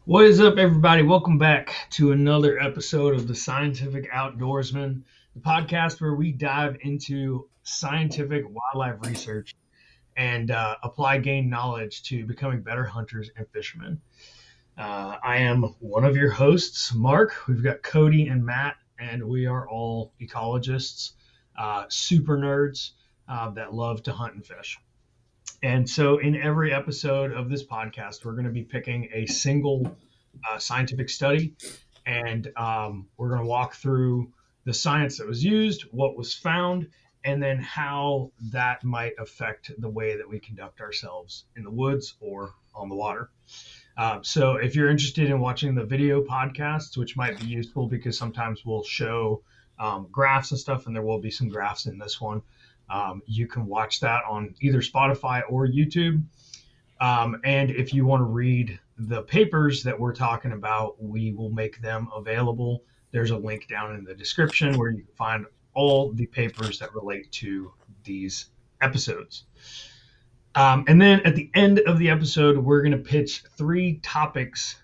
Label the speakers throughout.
Speaker 1: What is up, everybody? Welcome back to another episode of the Scientific Outdoorsman, the podcast where we dive into scientific wildlife research and apply gained knowledge to becoming better hunters and fishermen. I am one of your hosts, Mark. We've got Cody and Matt, and we are all ecologists, super nerds that love to hunt and fish. And so, in every episode of this podcast, we're going to be picking a single scientific study, and we're going to walk through the science that was used, what was found, and then how that might affect the way that we conduct ourselves in the woods or on the water. So if you're interested in watching the video podcasts, which might be useful because sometimes we'll show graphs and stuff, and there will be some graphs in this one, you can watch that on either Spotify or YouTube. And if you want to read the papers that we're talking about, we will make them available. There's a link down in the description where you can find all the papers that relate to these episodes. And then at the end of the episode, we're going to pitch 3 topics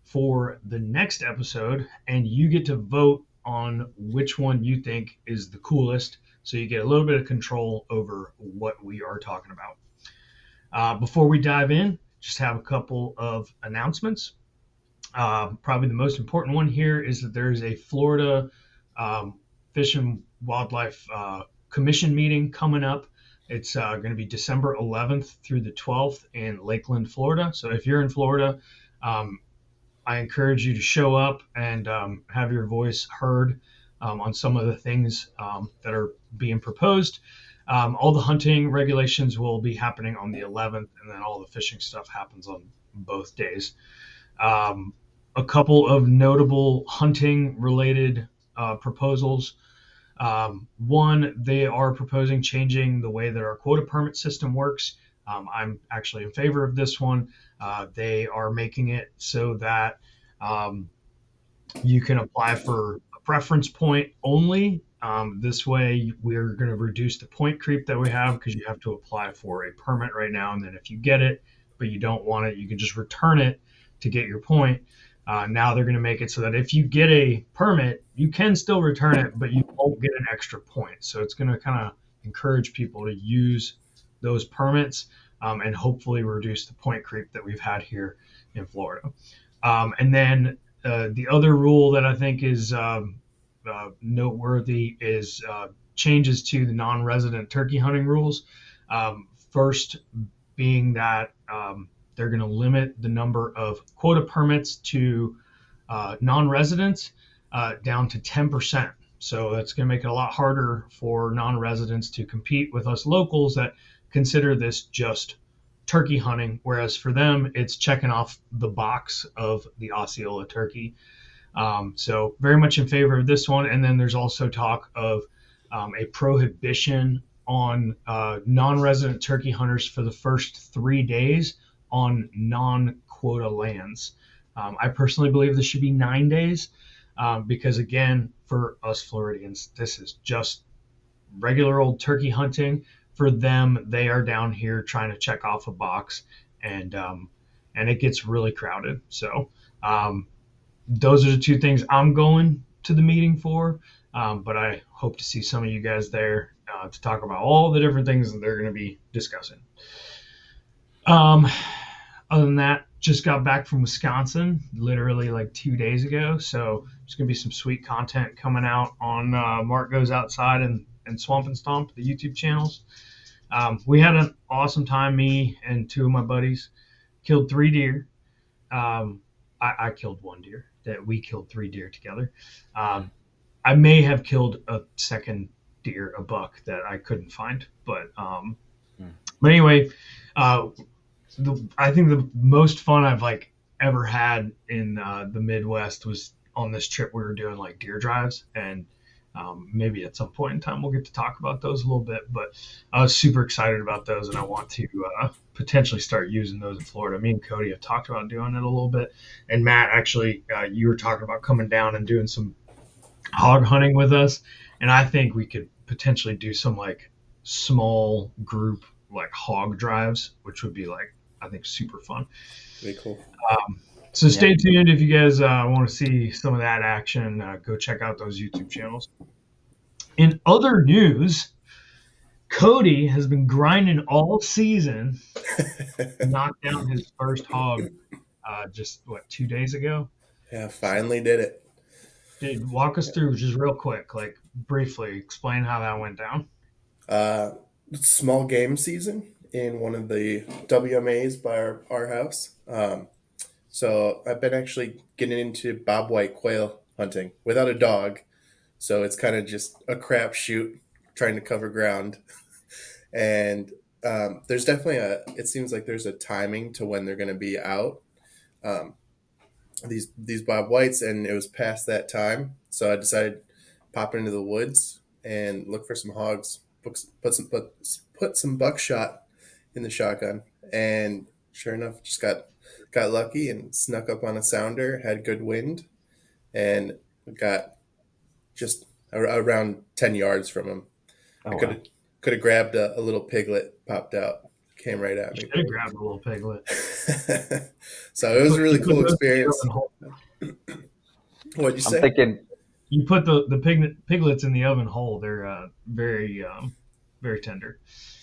Speaker 1: for the next episode, and you get to vote on which one you think is the coolest, so you get a little bit of control over what we are talking about. Before we dive in, just have a couple of announcements. Probably the most important one here is that there's a Florida Fish and Wildlife Commission meeting coming up. It's going to be December 11th through the 12th in Lakeland, Florida. So if you're in Florida, I encourage you to show up and have your voice heard on some of the things that are being proposed. All the hunting regulations will be happening on the 11th, and then all the fishing stuff happens on both days. A couple of notable hunting related proposals. One, they are proposing changing the way that our quota permit system works. I'm actually in favor of this one. They are making it so that you can apply for a preference point only. This way, we're going to reduce the point creep that we have, because you have to apply for a permit right now. And then if you get it, but you don't want it, you can just return it to get your point. Now they're going to make it so that if you get a permit, you can still return it, but you won't get an extra point. So it's going to kind of encourage people to use those permits and hopefully reduce the point creep that we've had here in Florida. And then the other rule that I think is noteworthy is changes to the non-resident turkey hunting rules. First being that they're going to limit the number of quota permits to non-residents down to 10%. So that's going to make it a lot harder for non-residents to compete with us locals that consider this just turkey hunting, whereas for them, it's checking off the box of the Osceola turkey. So very much in favor of this one. And then there's also talk of a prohibition on non-resident turkey hunters for the first 3 days on non-quota lands. I personally believe this should be 9 days because, again, for us Floridians, this is just regular old turkey hunting. For them, they are down here trying to check off a box, and it gets really crowded. So those are the 2 things I'm going to the meeting for, but I hope to see some of you guys there to talk about all the different things that they're going to be discussing. Other than that, just got back from Wisconsin literally like 2 days ago, so there's going to be some sweet content coming out on Mark Goes Outside and Swamp and Stomp, the YouTube channels. We had an awesome time. Me and 2 of my buddies killed 3 deer. I killed 1 deer. That we killed 3 deer together. I may have killed a second deer, a buck that I couldn't find, but anyway, I think the most fun I've ever had in the Midwest was on this trip. We were doing deer drives, and maybe at some point in time we'll get to talk about those a little bit, but I was super excited about those, and I want to potentially start using those in Florida. Me and Cody have talked about doing it a little bit, and Matt, actually, you were talking about coming down and doing some hog hunting with us, and I think we could potentially do some small group hog drives, which would be I think super fun.
Speaker 2: Very cool.
Speaker 1: So
Speaker 3: Yeah.
Speaker 1: stay tuned if you guys want to see some of that action. Go check out those YouTube channels. In other news, Cody has been grinding all season to knock down his first hog just 2 days ago.
Speaker 2: Yeah,
Speaker 1: So,
Speaker 2: finally did it.
Speaker 1: dude, walk us through just real quick, like briefly explain how that went down.
Speaker 2: Uh, Small game season in one of the WMAs by our house. So I've been actually getting into bobwhite quail hunting without a dog. So it's kind of just a crapshoot trying to cover ground. And there's definitely it seems like there's a timing to when they're going to be out. Um, these Bob Whites, and it was past that time, so I decided pop into the woods and look for some hogs. Put some buckshot in the shotgun, and sure enough, just got lucky and snuck up on a sounder. Had good wind, and got just around 10 yards from him. I
Speaker 3: Oh
Speaker 2: could
Speaker 3: wow.
Speaker 2: have grabbed a little piglet, popped out, came right at
Speaker 1: You
Speaker 2: me,
Speaker 1: should have grabbed a little piglet.
Speaker 2: so it was a
Speaker 1: You
Speaker 2: really
Speaker 1: put
Speaker 2: cool
Speaker 1: those in the
Speaker 2: experience.
Speaker 1: oven hole.
Speaker 2: What'd you
Speaker 3: I'm
Speaker 2: say?
Speaker 3: thinking.
Speaker 1: You put the piglets in the oven hole. They're very tender.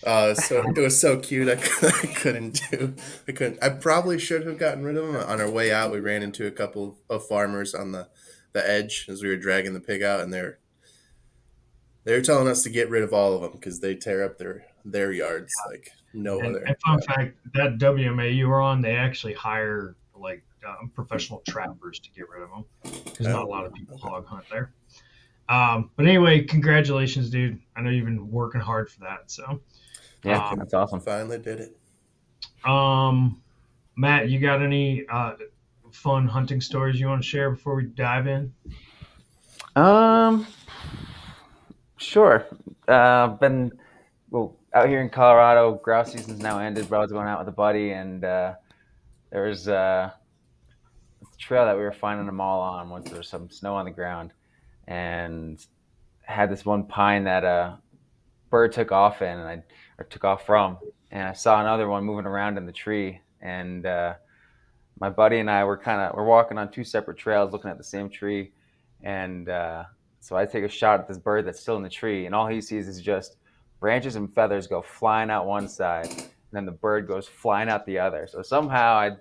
Speaker 2: It was so cute. I couldn't do. I couldn't. I probably should have gotten rid of them. On our way out, we ran into a couple of farmers on the edge as we were dragging the pig out, and they were telling us to get rid of all of them because they tear up their yards like no
Speaker 1: And
Speaker 2: other.
Speaker 1: fun fact, that WMA you were on, they actually hire like professional trappers to get rid of them because not a
Speaker 2: Oh,
Speaker 1: lot of people
Speaker 2: okay.
Speaker 1: hog hunt there. But anyway, congratulations, dude. I know you've been working hard for that. So,
Speaker 3: Yeah,
Speaker 2: Thank you.
Speaker 1: um,
Speaker 3: that's awesome.
Speaker 2: Finally did it.
Speaker 1: um, Matt, you got any fun hunting stories you want to share before we dive in?
Speaker 3: Um, sure. Been out here in Colorado. Grouse season's now ended, but I was going out with a buddy, and there was a trail that we were finding them all on once there was some snow on the ground, and had this one pine that a bird took off in, and or took off from, and I saw another one moving around in the tree, and my buddy and I we're walking on two separate trails, looking at the same tree, and so I take a shot at this bird that's still in the tree, and all he sees is just branches and feathers go flying out one side, and then the bird goes flying out the other. So somehow I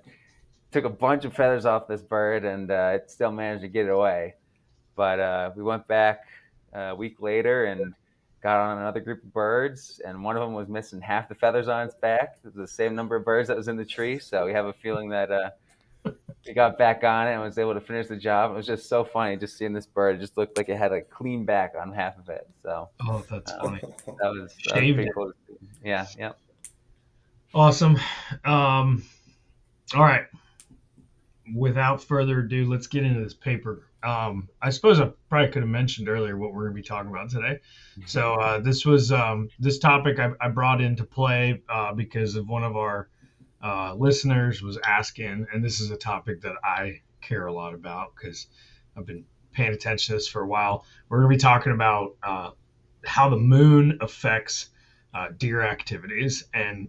Speaker 3: took a bunch of feathers off this bird, and it still managed to get it away. But we went back a week later and got on another group of birds, and one of them was missing half the feathers on its back. It was the same number of birds that was in the tree, so we have a feeling that we got back on it and was able to finish the job. It was just so funny just seeing this bird. It just looked like it had a clean back on half of it. So
Speaker 1: Oh, that's funny.
Speaker 3: that was
Speaker 1: Shaved
Speaker 3: pretty
Speaker 1: it.
Speaker 3: cool. Yeah, yeah.
Speaker 1: Awesome. All right. Without further ado, let's get into this paper. I suppose I probably could have mentioned earlier what we're going to be talking about today. So this topic I brought into play because of one of our listeners was asking, and this is a topic that I care a lot about because I've been paying attention to this for a while. We're going to be talking about how the moon affects deer activities and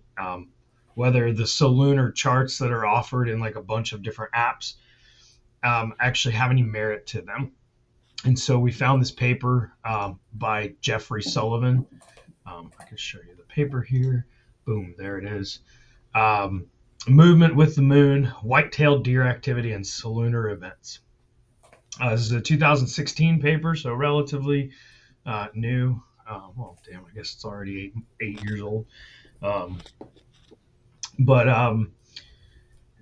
Speaker 1: whether the solunar charts that are offered in like a bunch of different apps actually have any merit to them. And so we found this paper by Jeffrey Sullivan. I can show you the paper here. Boom, there it is. Movement with the moon, whitetail deer activity, and solunar events. This is a 2016 paper, so relatively new. Well, damn, I guess it's already 8 years old. But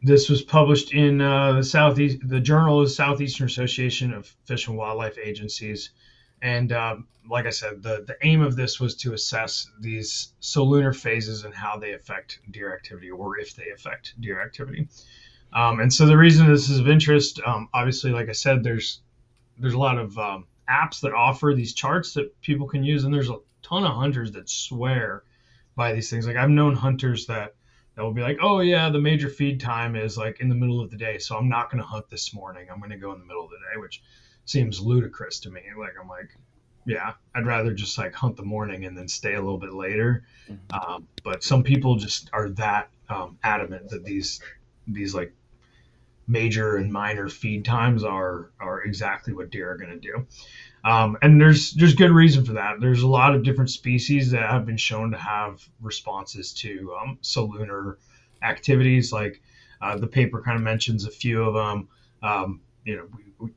Speaker 1: this was published in the Journal of the Southeastern Association of Fish and Wildlife Agencies, and like I said, the aim of this was to assess these solunar phases and how they affect deer activity, or if they affect deer activity. And so the reason this is of interest, obviously, like I said, there's a lot of apps that offer these charts that people can use, and there's a ton of hunters that swear by these things. Like I've known hunters that will be like, oh yeah, the major feed time is like in the middle of the day, so I'm not going to hunt this morning. I'm going to go in the middle of the day, which seems ludicrous to me. Like I'm like, yeah, I'd rather just like hunt the morning and then stay a little bit later.
Speaker 3: Mhm.
Speaker 1: But some people just are that adamant that these like major and minor feed times are exactly what deer are going to do. And there's good reason for that. There's a lot of different species that have been shown to have responses to solunar activities. Like the paper kind of mentions a few of them. You know,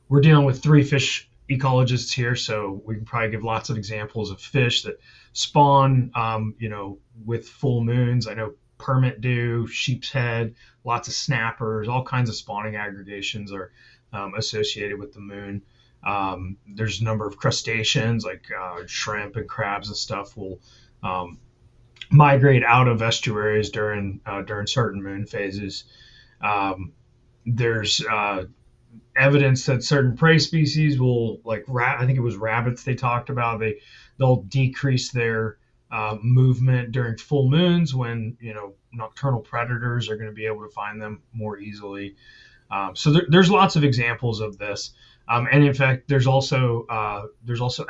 Speaker 1: we're dealing with three fish ecologists here, so we can probably give lots of examples of fish that spawn, with full moons. I know permit do, sheep's head, lots of snappers, all kinds of spawning aggregations are associated with the moon. There's a number of crustaceans like shrimp and crabs and stuff will um, migrate out of estuaries during certain moon phases. There's evidence that certain prey species will, like I think it was rabbits they talked about. They'll decrease their movement during full moons when nocturnal predators are going to be able to find them more easily. So there's lots of examples of this, and in fact, there's also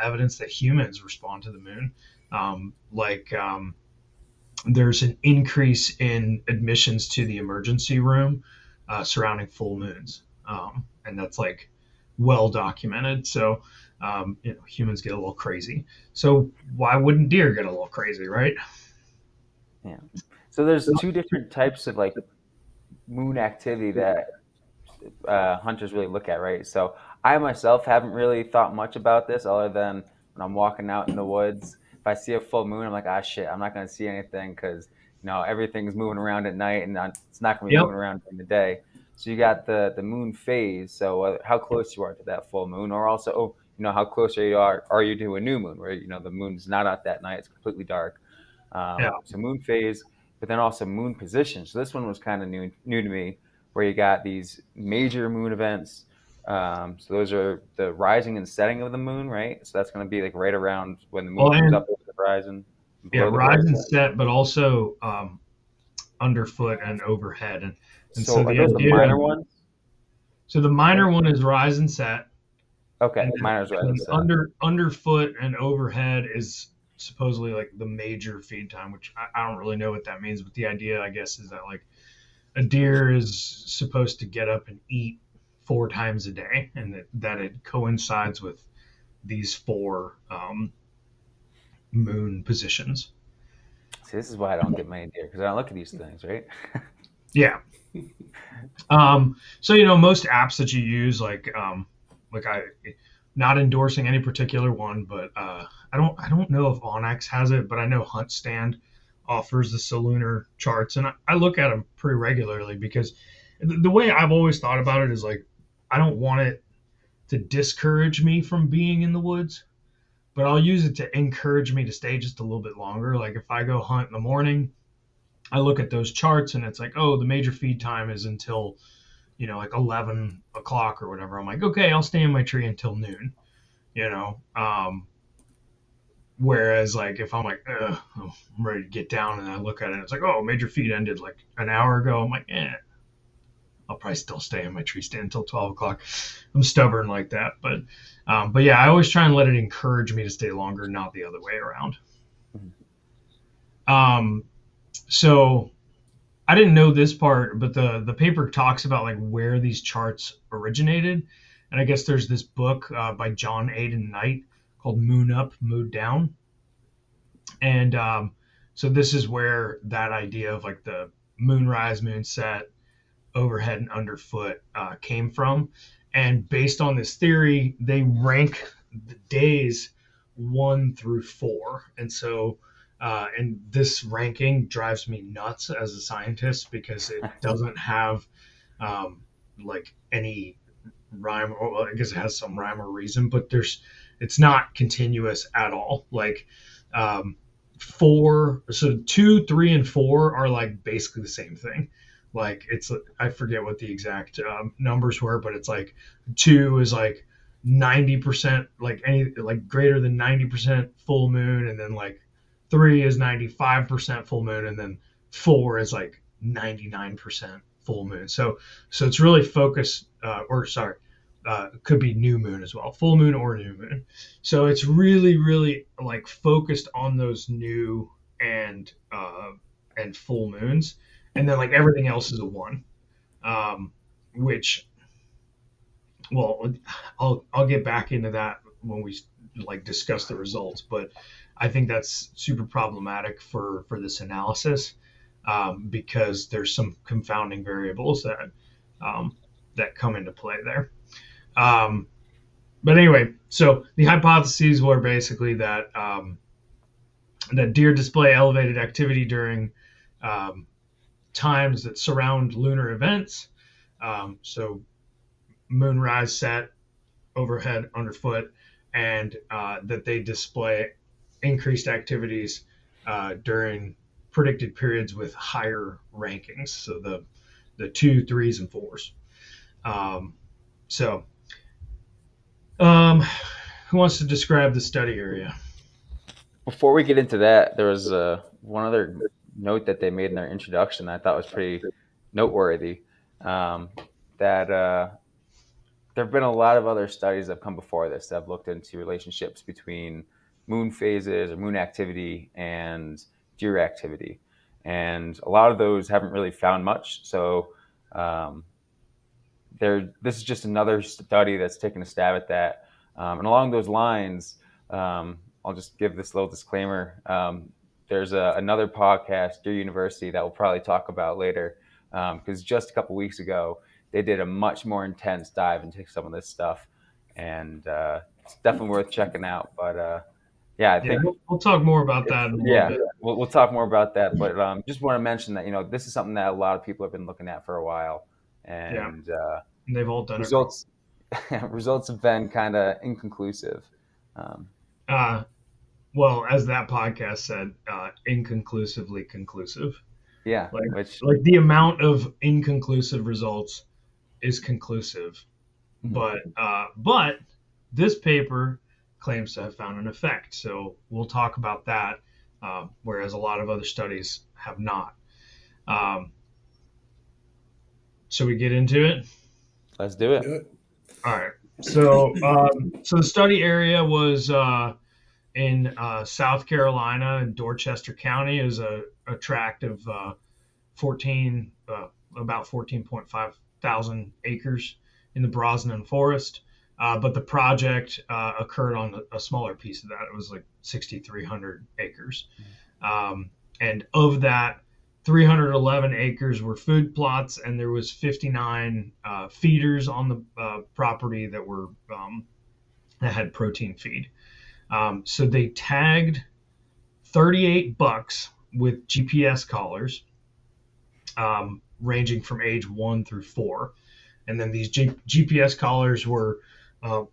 Speaker 1: evidence that humans respond to the moon. There's an increase in admissions to the emergency room surrounding full moons, and that's like well documented. So humans get a little crazy. So why wouldn't deer get a little crazy, right?
Speaker 3: Yeah. So there's two different types of like moon activity that hunters really look at, right? So I myself haven't really thought much about this other than when I'm walking out in the woods. If I see a full moon, I'm like, ah, shit, I'm not going to see anything because everything's moving around at night and it's not going to be
Speaker 1: Yep.
Speaker 3: moving around during the day. So you got the moon phase. So how close you are to that full moon, or also how close are you to a new moon where the moon's not out that night, it's completely dark.
Speaker 1: Yeah.
Speaker 3: So moon phase, but then also moon position. So this one was kind of new to me, where you got these major moon events. So those are the rising and setting of the moon, right? So that's going to be like right around when the moon
Speaker 1: Well,
Speaker 3: comes
Speaker 1: and
Speaker 3: up over the horizon,
Speaker 1: yeah,
Speaker 3: below the
Speaker 1: rise and
Speaker 3: horizon.
Speaker 1: set, but also underfoot and overhead, and so
Speaker 3: So are
Speaker 1: the
Speaker 3: those the
Speaker 1: idea.
Speaker 3: minor ones?
Speaker 1: So the minor one is rise and set,
Speaker 3: Okay,
Speaker 1: and
Speaker 3: minor's
Speaker 1: then
Speaker 3: rising set.
Speaker 1: underfoot and overhead is supposedly like the major feed time, which I don't really know what that means, but the idea, I guess, is that like a deer is supposed to get up and eat 4 times a day, and that it coincides with these four moon positions.
Speaker 3: See, this is why I don't get many deer because I don't look at these things, right?
Speaker 1: Yeah. So most apps that you use, like I, not endorsing any particular one, but I don't know if Onyx has it, but I know Hunt Stand offers the solunar charts, and I look at them pretty regularly because the way I've always thought about it is like I don't want it to discourage me from being in the woods, but I'll use it to encourage me to stay just a little bit longer. Like if I go hunt in the morning, I look at those charts and it's like, oh, the major feed time is until like 11 o'clock or whatever. I'm like, okay, I'll stay in my tree until noon. You know, whereas like if I'm like, I'm ready to get down and I look at it, and it's like, oh, major feed ended like an hour ago. I'm like, I'll probably still stay in my tree stand until 12 o'clock. I'm stubborn like that, but yeah, I always try and let it encourage me to stay longer, not the other way around.
Speaker 3: Mhm.
Speaker 1: Um, so I didn't know this part, but the paper talks about like where these charts originated, and I guess there's this book by John Aiden Knight called Moon Up, Moon Down, and so this is where that idea of like the moon rise, moon set, overhead and underfoot came from. And based on this theory, they rank the days 1 through 4. And this ranking drives me nuts as a scientist because it doesn't have like any rhyme, or well, I guess it has some rhyme or reason, but it's not continuous at all. Like um, 4, so 2, 3, and 4 are like basically the same thing. Like I forget what the exact numbers were, but it's like 2 is like 90%, like any like greater than 90% full moon, and then like 3 is 95% full moon, and then 4 is like 99% full moon. So it's really focused, or sorry, could be new moon as well, full moon or new moon. So it's really, really like focused on those new and and full moons, and then like everything else is a one. Which, well, I'll get back into that when we like discuss the results, but I think that's super problematic for this analysis, because there's some confounding variables um, that come into play there. Um, but anyway, so the hypotheses were basically that deer display elevated activity during um, times that surround lunar events. So moonrise, set, overhead, underfoot, and that they display increased activities during predicted periods with higher rankings. So the two, threes, and fours. Um, so, um, who wants to describe the study area?
Speaker 3: Before we get into that, there was one other note that they made in their introduction that I thought was pretty noteworthy. Um, that there have been a lot of other studies that have come before this that have looked into relationships between moon phases or moon activity and deer activity. And a lot of those haven't really found much. So um, this is just another study that's taking a stab at that. And along those lines, I'll just give this little disclaimer. There's another podcast, Deer University, that we'll probably talk about later, because just a couple weeks ago, they did a much more intense dive into some of this stuff. And it's definitely worth checking out. But yeah, I
Speaker 1: Yeah,
Speaker 3: think
Speaker 1: we'll talk more about that in a little
Speaker 3: yeah,
Speaker 1: bit.
Speaker 3: we'll talk more about that. But just want to mention that this is something that a lot of people have been looking at for a while,
Speaker 1: Yeah,
Speaker 3: and
Speaker 1: and they've all done it wrong.
Speaker 3: results results have been kind of inconclusive. Um,
Speaker 1: Uh, well, as that podcast said, inconclusively conclusive.
Speaker 3: yeah,
Speaker 1: Like
Speaker 3: which
Speaker 1: like the amount of inconclusive results is conclusive,
Speaker 3: mhm.
Speaker 1: but this paper claims to have found an effect. So we'll talk about that, whereas a lot of other studies have not. Um, so we get into it.
Speaker 3: Let's do it.
Speaker 2: Do it.
Speaker 1: All right. So the study area was in South Carolina, in Dorchester County, is a tract of 14, about 14.5 thousand acres in the Brosnan Forest. But the project occurred on a smaller piece of that. It was like 6,300 acres. Um, and of that, 311 acres were food plots, and there was 59 feeders on the property that had protein feed. So they tagged 38 bucks with GPS collars, ranging from age 1 through 4. And then these GPS collars were uh,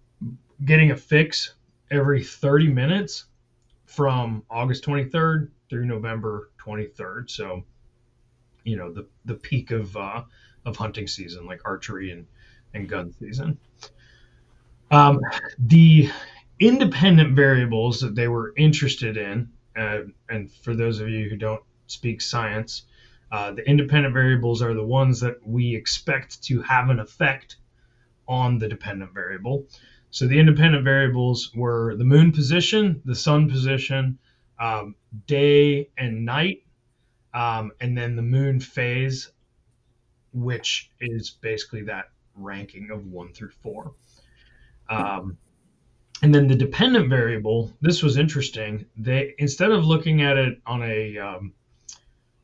Speaker 1: getting a fix every 30 minutes from August 23rd through November 23rd. So, the peak of hunting season, like archery and gun season. The independent variables that they were interested in, and for those of you who don't speak science, the independent variables are the ones that we expect to have an effect on the dependent variable. So the independent variables were the moon position, the sun position, um, day and night, and then the moon phase, which is basically that ranking of 1 through 4. Um, and then the dependent variable, this was interesting. They, instead of looking at it on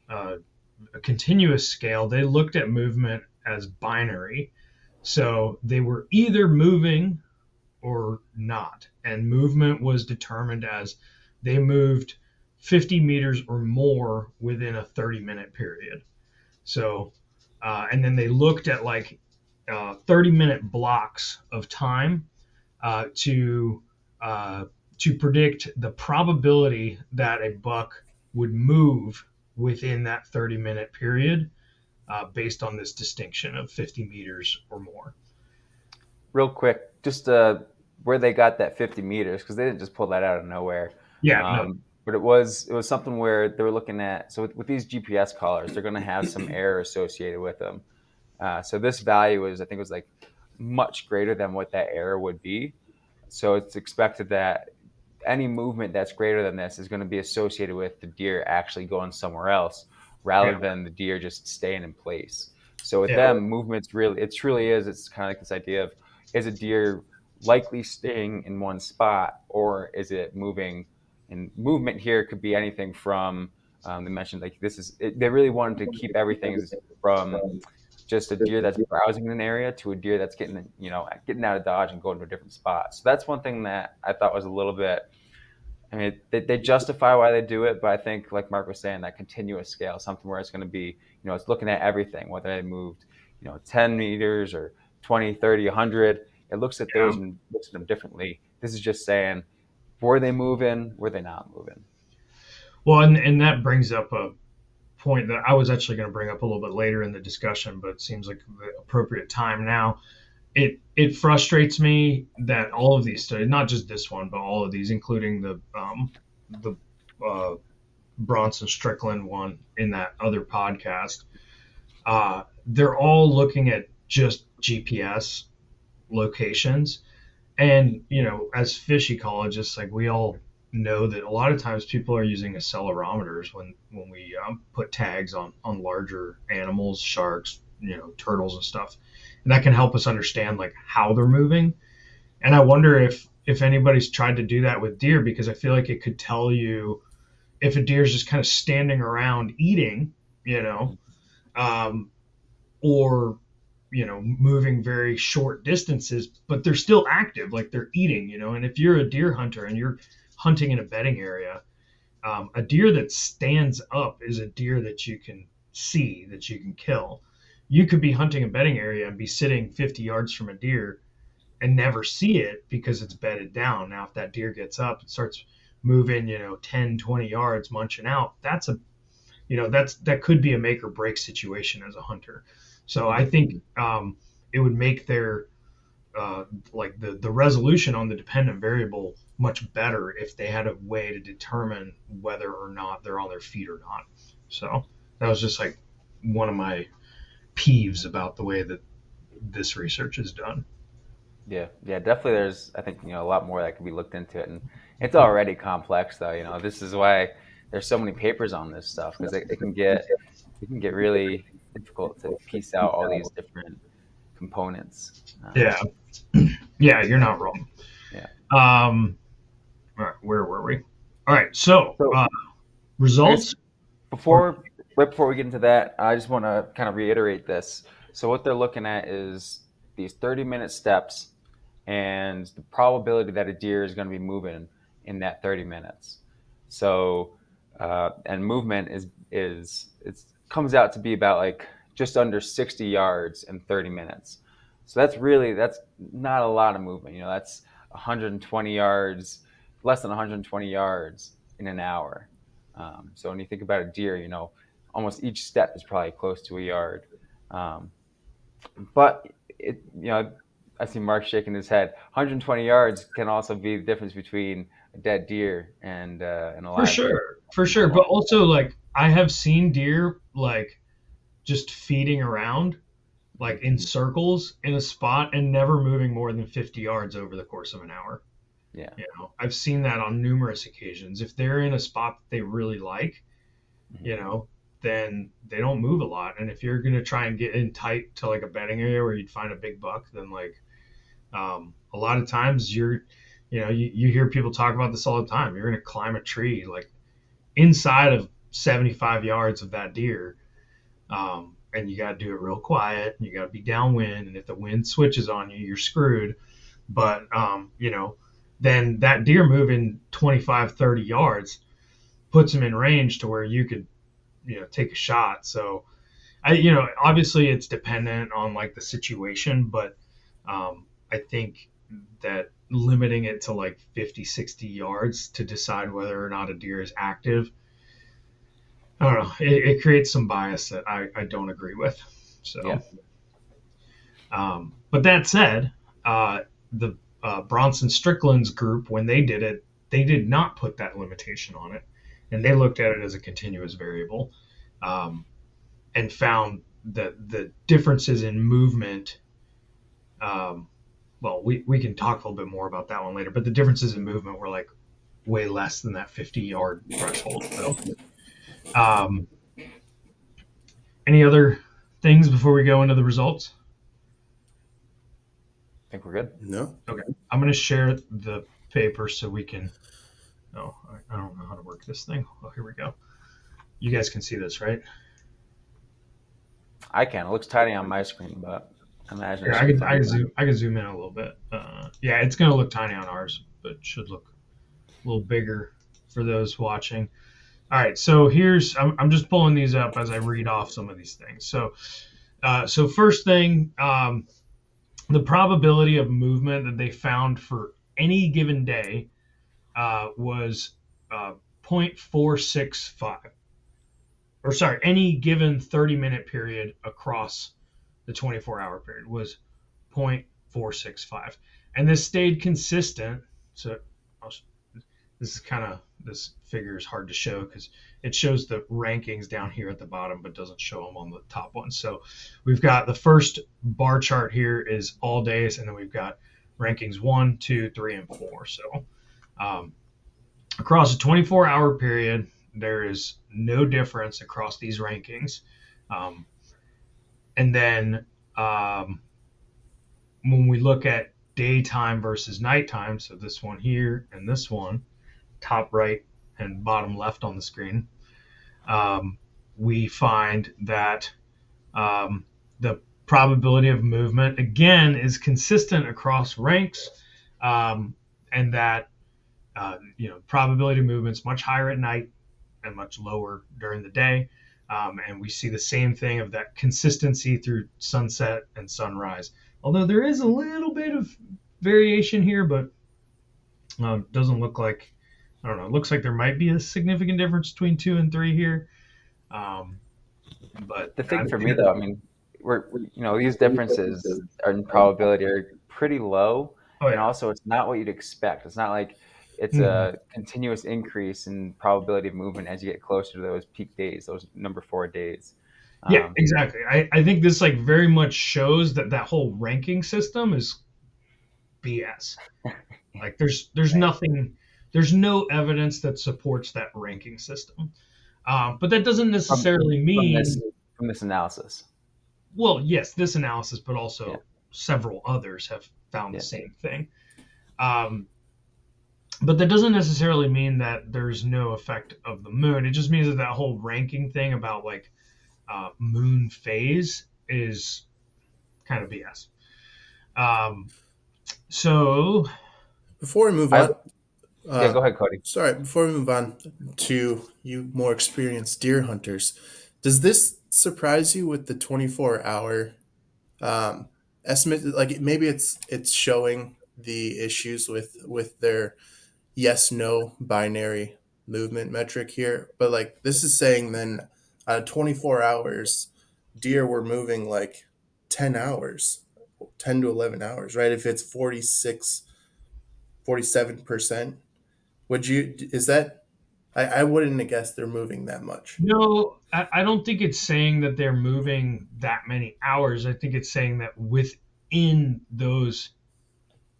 Speaker 1: uh, a continuous scale, they looked at movement as binary. So they were either moving or not. And movement was determined as they moved 50 meters or more within a 30-minute period. So, and then they looked at like 30-minute blocks of time uh, to uh, to predict the probability that a buck would move within that 30-minute period, based on this distinction of 50 meters or more.
Speaker 3: Real quick, just where they got that 50 meters, because they didn't just pull that out of nowhere.
Speaker 1: Yeah, no,
Speaker 3: But it was something where they were looking at. So with these GPS collars, they're going to have some error associated with them. So this value is, I think, it was like much greater than what that error would be. So it's expected that any movement that's greater than this is going to be associated with the deer actually going somewhere else, rather
Speaker 1: Yeah.
Speaker 3: than the deer just staying in place. So with
Speaker 1: Yeah.
Speaker 3: them, movements really, it truly is. It's kind of like this idea of, is a deer likely staying in one spot, or is it moving? And movement here could be anything from, they mentioned like this is it, they really wanted to keep everything from just a deer that's browsing in an area to a deer that's getting, getting out of dodge and going to a different spot. So that's one thing that I thought was a little bit. I mean, they justify why they do it, but I think, like Mark was saying, that continuous scale, something where it's going to be, it's looking at everything, whether they moved, 10 meters or 20, 30, 100. It looks at those
Speaker 1: Yeah.
Speaker 3: and looks at them differently. This is just saying, were they moving? Were they not moving?
Speaker 1: Well, and that brings up a point that I was actually going to bring up a little bit later in the discussion, but it seems like the appropriate time now. It frustrates me that all of these studies, not just this one, but all of these, including the uh, Bronson Strickland one in that other podcast, they're all looking at just GPS locations. And, as fish ecologists, like we all know that a lot of times people are using accelerometers when we put tags on larger animals, sharks, turtles and stuff. And that can help us understand like how they're moving. And I wonder if anybody's tried to do that with deer, because I feel like it could tell you if a deer's just kind of standing around eating, um, or moving very short distances, but they're still active, like they're eating, and if you're a deer hunter and you're hunting in a bedding area, a deer that stands up is a deer that you can see, that you can kill. You could be hunting a bedding area and be sitting 50 yards from a deer and never see it because it's bedded down. Now if that deer gets up and starts moving 10, 20 yards munching out, that could be a make or break situation as a hunter. So I think it would make their like the resolution on the dependent variable much better if they had a way to determine whether or not they're on their feet or not. So that was just like one of my peeves about the way that this research is done.
Speaker 3: Yeah, yeah, definitely. There's, I think, a lot more that could be looked into it, and it's already complex, though. This is why there's so many papers on this stuff, because it can get really difficult to piece out all these different components.
Speaker 1: Yeah, yeah, you're not wrong.
Speaker 3: Yeah.
Speaker 1: All right, where were we? All right, so
Speaker 3: So I guess
Speaker 1: results. Or
Speaker 3: right before we get into that, I just want to kind of reiterate this. So what they're looking at is these 30-minute steps and the probability that a deer is going to be moving in that 30 minutes. So, and movement is it comes out to be about like just under 60 yards in 30 minutes. So that's not a lot of movement. That's 120 yards, less than 120 yards in an hour. So when you think about a deer, almost each step is probably close to a yard. Um, but I see Mark shaking his head. 120 yards can also be the difference between a dead deer and an
Speaker 1: for
Speaker 3: alive deer.
Speaker 1: sure, for sure, but also like I have seen deer like just feeding around like in circles in a spot and never moving more than 50 yards over the course of an hour.
Speaker 3: Yeah.
Speaker 1: I've seen that on numerous occasions. If they're in a spot that they really like,
Speaker 3: Mhm.
Speaker 1: you know, then they don't move a lot. And if you're going to try and get in tight to like a bedding area where you'd find a big buck, then like a lot of times you hear people talk about this all the time. You're going to climb a tree like inside of 75 yards of that deer. And you got to do it real quiet. You got to be downwind. And if the wind switches on you, you're screwed. But, then that deer moving 25, 30 yards puts him in range to where you could, take a shot. So obviously it's dependent on like the situation, but I think that limiting it to like 50, 60 yards to decide whether or not a deer is active, I don't know. It creates some bias that I don't agree with. So,
Speaker 3: Yeah.
Speaker 1: but that said, the Bronson Strickland's group, when they did it, they did not put that limitation on it, and they looked at it as a continuous variable, um, and found that the differences in movement. Well, we can talk a little bit more about that one later, but the differences in movement were like way less than that 50-yard threshold. So, um, Any other things before we go into the results?
Speaker 3: I think we're good.
Speaker 2: No.
Speaker 1: Okay, I'm going to share the paper so we can. No, I don't know how to work this thing. Oh, here we go. You guys can see this, right?
Speaker 3: I can. It looks tiny on my screen, but I imagine it
Speaker 1: Here,
Speaker 3: should be
Speaker 1: I
Speaker 3: fine.
Speaker 1: can zoom. I can zoom in a little bit. Yeah, it's going to look tiny on ours, but it should look a little bigger for those watching. All right, so here's I'm just pulling these up as I read off some of these things. So first thing, the probability of movement that they found for any given day was 0.465, or sorry, any given 30-minute period across the 24-hour period was 0.465, and this stayed consistent. So this is kind of, this figure is hard to show because it shows the rankings down here at the bottom but doesn't show them on the top one. So we've got the first bar chart here is all days, and then we've got rankings 1, 2, 3, and 4. So um, across a 24-hour period, there is no difference across these rankings. Um, and then um, when we look at daytime versus nighttime, so this one here and this one, top right and bottom left on the screen, um, we find that the probability of movement again is consistent across ranks, um, and that probability of movement is much higher at night and much lower during the day. And we see the same thing of that consistency through sunset and sunrise. Although there is a little bit of variation here, but doesn't look like, I don't know. It looks like there might be a significant difference between 2 and 3 here. Um, but
Speaker 3: The thing for me, though, I mean, these differences in probability are pretty low,
Speaker 1: oh
Speaker 3: and
Speaker 1: yeah.
Speaker 3: also it's not what you'd expect. It's not like it's
Speaker 1: Mhm.
Speaker 3: a continuous increase in probability of movement as you get closer to those peak days, those number 4 days.
Speaker 1: Yeah,
Speaker 3: Um,
Speaker 1: exactly. I think this like very much shows that that whole ranking system is BS. Like there's nothing, there's no evidence that supports that ranking system. But that doesn't
Speaker 3: from
Speaker 1: necessarily
Speaker 3: from this
Speaker 1: mean,
Speaker 3: from this analysis,
Speaker 1: well, yes, this analysis, but
Speaker 3: yeah,
Speaker 1: also several others have found the
Speaker 3: yeah.
Speaker 1: same thing. Um, but that doesn't necessarily mean that there's no effect of the moon. It just means that that whole ranking thing about like moon phase is kind of BS. Um, so
Speaker 2: Before we move
Speaker 3: I
Speaker 2: on,
Speaker 3: Yeah,
Speaker 2: uh,
Speaker 3: go ahead, Cody.
Speaker 2: sorry, before we move on to you more experienced deer hunters, does this surprise you with the 24-hour um, estimate? Like maybe it's showing the issues with their yes no binary movement metric here, but like this is saying then 24 hours deer were moving like 10 hours, 10 to 11 hours, right? If it's 47%, would you, is that, I wouldn't have guessed they're moving that much.
Speaker 1: no, I don't think it's saying that they're moving that many hours. I think it's saying that within those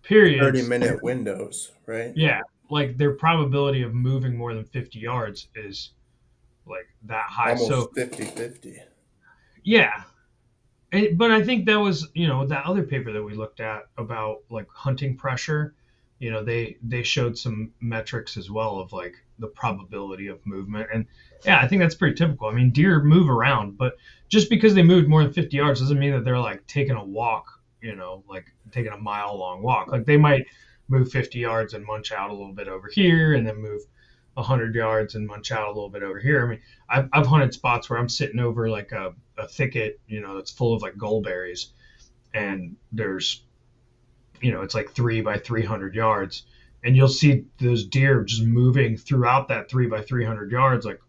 Speaker 2: 30
Speaker 1: periods,
Speaker 2: minute windows, right?
Speaker 1: yeah, like their probability of moving more than 50 yards is like that high. So
Speaker 2: Almost 50-50.
Speaker 1: yeah, but I think that was, that other paper that we looked at about like hunting pressure. They showed some metrics as well of like the probability of movement, and yeah, I think that's pretty typical. I mean, deer move around, but just because they moved more than 50 yards doesn't mean that they're like taking a walk. Like taking a mile long walk. Like they might move 50 yards and munch out a little bit over here, and then move 100 yards and munch out a little bit over here. I mean, I've hunted spots where I'm sitting over like a thicket, that's full of like goldberries, and there's, it's like 3 by 300 yards, and you'll see those deer just moving throughout that 3 by 300 yards like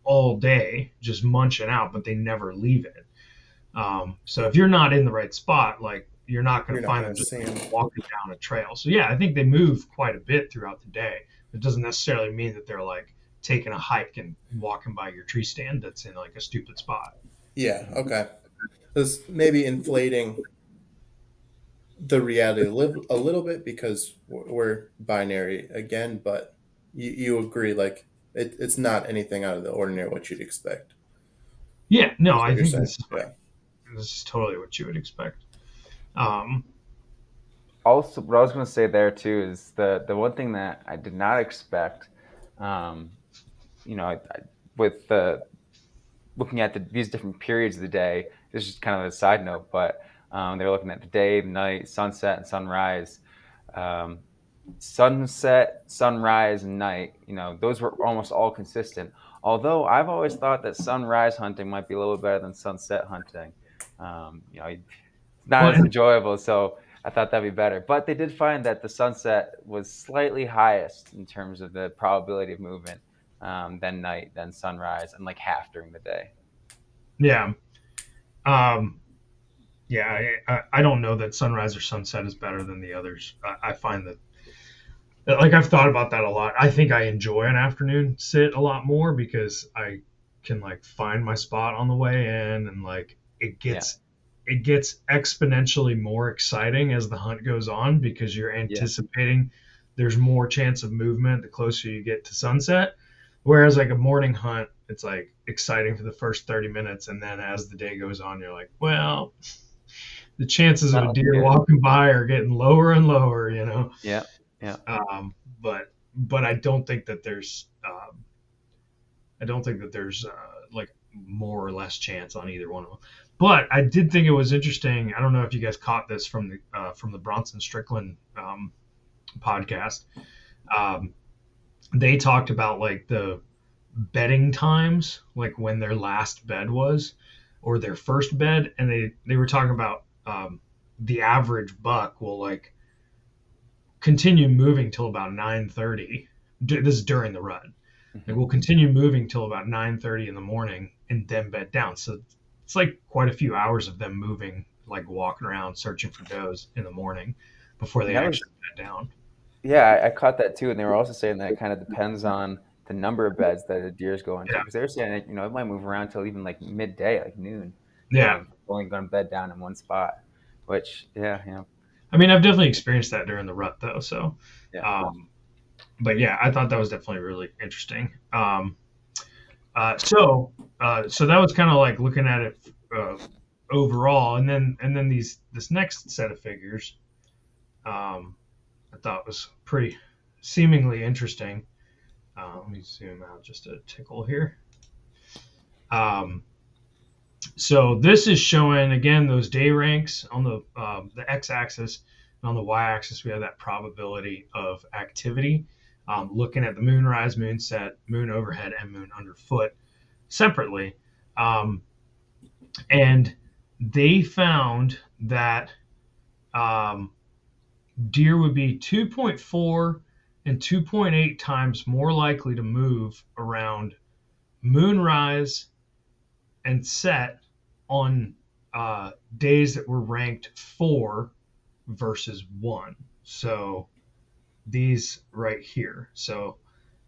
Speaker 1: all day, just munching out, but they never leave it. So if you're not in the right spot, like you're not going
Speaker 2: You're
Speaker 1: to
Speaker 2: not
Speaker 1: find
Speaker 2: going
Speaker 1: them
Speaker 2: to
Speaker 1: just
Speaker 2: see
Speaker 1: like
Speaker 2: them.
Speaker 1: walking down a trail. So yeah, I think they move quite a bit throughout the day. It doesn't necessarily mean that they're like taking a hike and walking by your tree stand that's in like a stupid spot.
Speaker 2: Yeah, okay. This maybe inflating the reality a little bit because we're binary again, but you agree like it's not anything out of the ordinary what you'd expect.
Speaker 1: Yeah, no,
Speaker 2: Is what
Speaker 1: I
Speaker 2: you're
Speaker 1: think
Speaker 2: saying? Yeah.
Speaker 1: this is totally what you would expect. Um,
Speaker 3: Also, what I was going to say there too is the one thing that I did not expect, um, you know, with the looking at these different periods of the day. This is just kind of a side note, but they were looking at the day, the night, sunset, and sunrise. Um, Sunset, sunrise, and night. Those were almost all consistent. Although I've always thought that sunrise hunting might be a little better than sunset hunting. It's not
Speaker 1: well,
Speaker 3: as enjoyable, so I thought that'd be better. But they did find that the sunset was slightly highest in terms of the probability of movement than night, than sunrise, and like half during the day.
Speaker 1: yeah, um, yeah. I don't know that sunrise or sunset is better than the others. I find that like I've thought about that a lot. I think I enjoy an afternoon sit a lot more because I can like find my spot on the way in and like
Speaker 3: Yeah,
Speaker 1: it gets exponentially more exciting as the hunt goes on because you're
Speaker 3: yeah,
Speaker 1: anticipating there's more chance of movement the closer you get to sunset. Whereas like a morning hunt, it's like exciting for the first 30 minutes and then as the day goes on you're like, well, the chances of
Speaker 3: not
Speaker 1: a
Speaker 3: like
Speaker 1: deer
Speaker 3: good.
Speaker 1: walking by are getting lower and lower, you know.
Speaker 3: Yeah, yeah,
Speaker 1: But I don't think that there's like more or less chance on either one of them. But I did think it was interesting. I don't know if you guys caught this from the Bronson Strickland podcast. Um, they talked about like the bedding times, like when their last bed was, or their first bed, and they were talking about the average buck will like continue moving till about 9:30. This is during the rut. Like
Speaker 3: hmm
Speaker 1: we'll continue moving till about 9:30 in the morning and then bed down. So it's like quite a few hours of them moving, like walking around searching for does in the morning before
Speaker 3: and
Speaker 1: they
Speaker 3: that
Speaker 1: actually
Speaker 3: was
Speaker 1: bed down.
Speaker 3: yeah. I caught that too, and they were also saying that it kind of depends on the number of beds that a deer's going to,
Speaker 1: Yeah,
Speaker 3: because they were saying that, it might move around till even like midday, like noon,
Speaker 1: yeah.
Speaker 3: only going to bed down in one spot. Which, yeah,
Speaker 1: I mean, I've definitely experienced that during the rut though. So,
Speaker 3: yeah,
Speaker 1: um, but yeah, I thought that was definitely really interesting. So that was kind of like looking at it uh, overall, and then this next set of figures, um, I thought was pretty seemingly interesting. Let me zoom out just a tickle here. Um, so this is showing again those day ranks on the x-axis, and on the y-axis we have that probability of activity. Looking at the moonrise, moonset, moon overhead, and moon underfoot separately, um, and they found that um, deer would be 2.4 and 2.8 times more likely to move around moonrise and set on days that were ranked 4 versus 1. So these right here. So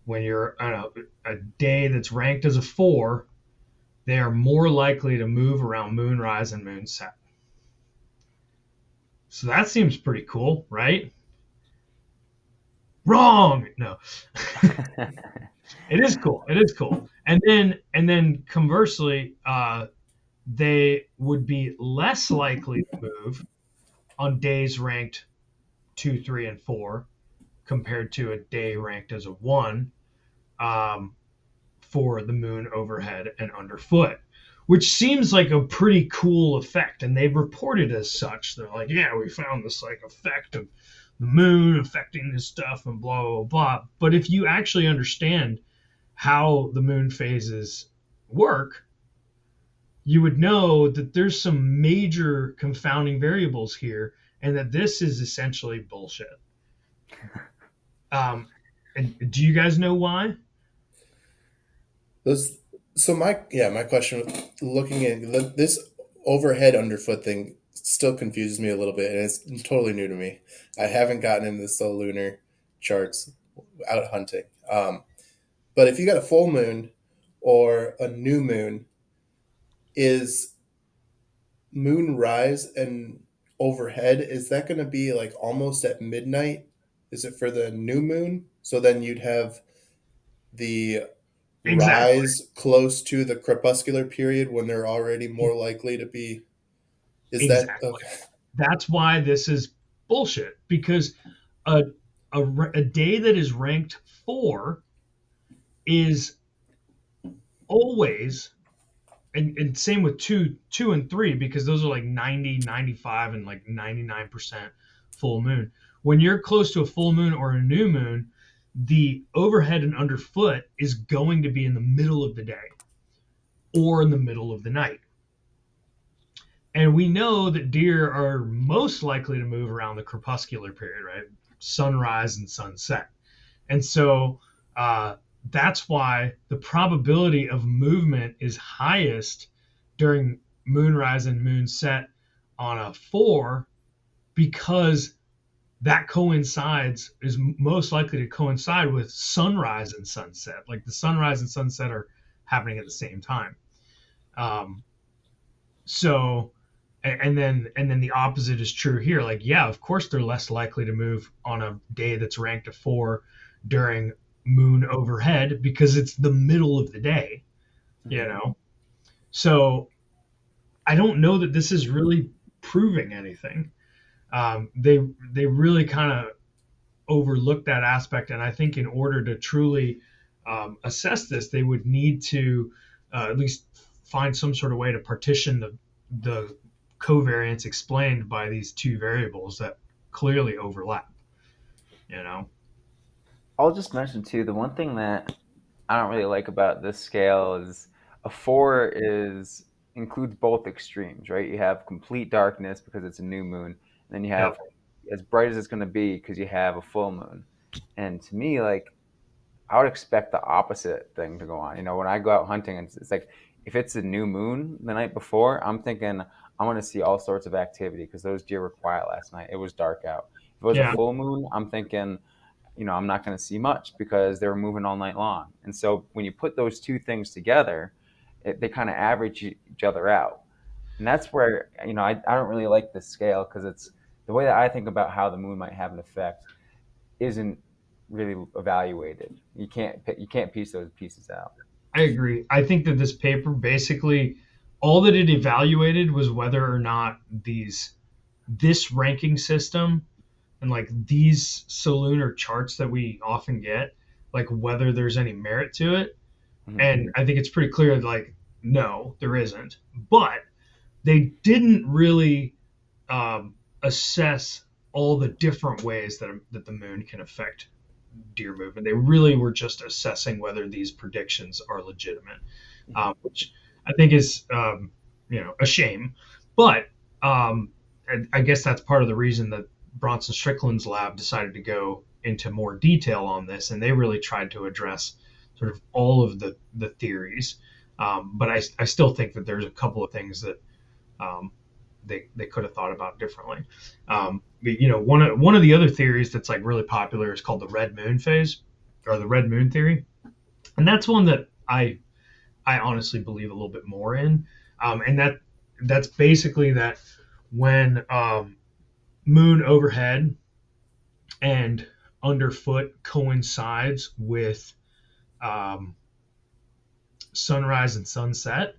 Speaker 1: when you're on a day that's ranked as a 4, they are more likely to move around moonrise and moonset. So that seems pretty cool, right? Wrong. No, it is cool. It is cool. And then conversely, they would be less likely to move on days ranked 2, 3, and 4 compared to a day ranked as a 1 um, for the moon overhead and underfoot, which seems like a pretty cool effect. And they've reported as such. They're like, yeah, we found this like effect of the moon affecting this stuff and blah, blah, blah. But if you actually understand how the moon phases work, you would know that there's some major confounding variables here and that this is essentially bullshit. Um, and do you guys know why?
Speaker 2: Those. So my question, looking at this overhead underfoot thing, still confuses me a little bit, and it's totally new to me. I haven't gotten into the solunar charts out hunting. But if you got a full moon or a new moon, is moon rise and overhead, is that going to be like almost at midnight? Is it for the new moon? So then you'd have the
Speaker 1: Exactly.
Speaker 2: rise close to the crepuscular period when they're already more likely to be. Is that
Speaker 1: Exactly.
Speaker 2: okay?
Speaker 1: That's why this is bullshit, because a, a day that is ranked 4 is always, and same with 2 and 3, because those are like 90, 95, and like 99% full moon. When you're close to a full moon or a new moon, the overhead and underfoot is going to be in the middle of the day or in the middle of the night. And we know that deer are most likely to move around the crepuscular period, right? Sunrise and sunset. And so that's why the probability of movement is highest during moonrise and moonset on a 4, because that coincides, is most likely to coincide with sunrise and sunset. Like the sunrise and sunset are happening at the same time. Um, so and then the opposite is true here. Like, yeah, of course they're less likely to move on a day that's ranked a 4 during moon overhead, because it's the middle of the day, you
Speaker 2: Mhm.
Speaker 1: know. So I don't know that this is really proving anything. They really kind of overlook that aspect, and I think in order to truly assess this, they would need to at least find some sort of way to partition the covariance explained by these two variables that clearly overlap. You know?
Speaker 3: I'll just mention too, the one thing that I don't really like about this scale is a 4 is includes both extremes, right? You have complete darkness because it's a new moon, and then you
Speaker 1: Yep.
Speaker 3: have as bright as it's going to be because you have a full moon. And to me, like, I would expect the opposite thing to go on. You know, when I go out hunting, it's like if it's a new moon the night before, I'm thinking I'm going to see all sorts of activity because those deer were quiet last night. It was dark out. If it was a
Speaker 1: Yeah.
Speaker 3: full moon, I'm thinking, I'm not going to see much because they were moving all night long. And so when you put those two things together, they kind of average each other out. And that's where, I don't really like this scale because it's the way that I think about how the moon might have an effect isn't really evaluated. You can't piece those pieces out.
Speaker 1: I agree. I think that this paper basically, all that it evaluated was whether or not this ranking system and like these solunar charts that we often get, like whether there's any merit to it.
Speaker 3: Mhm.
Speaker 1: And I think it's pretty clear, like, no, there isn't. But they didn't really assess all the different ways that the moon can affect deer movement. They really were just assessing whether these predictions are legitimate,
Speaker 3: Mhm.
Speaker 1: which I think is a shame. But I guess that's part of the reason that Bronson Strickland's lab decided to go into more detail on this, and they really tried to address sort of all of the theories. But I still think that there's a couple of things that um, they could have thought about differently. But, one of the other theories that's like really popular is called the red moon phase, or the red moon theory, and that's one that I honestly believe a little bit more in, and that's basically that when moon overhead and underfoot coincides with um, sunrise and sunset,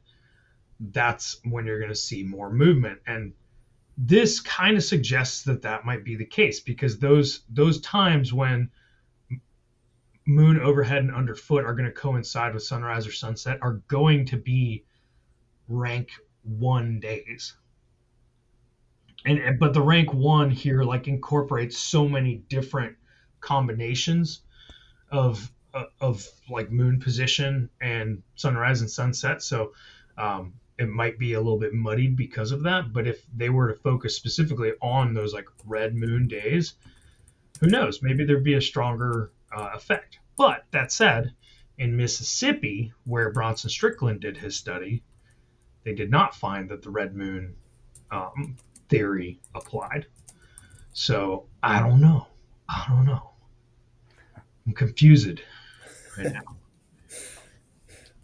Speaker 1: that's when you're going to see more movement. And this kind of suggests that that might be the case, because those times when moon overhead and underfoot are going to coincide with sunrise or sunset are going to be rank 1 days. And but the rank 1 here like incorporates so many different combinations of like moon position and sunrise and sunset. So it might be a little bit muddied because of that. But if they were to focus specifically on those like red moon days, who knows? Maybe there'd be a stronger effect. But that said, in Mississippi, where Bronson Strickland did his study, they did not find that the red moon um, theory applied. So I don't know. I don't know. I'm confused right now.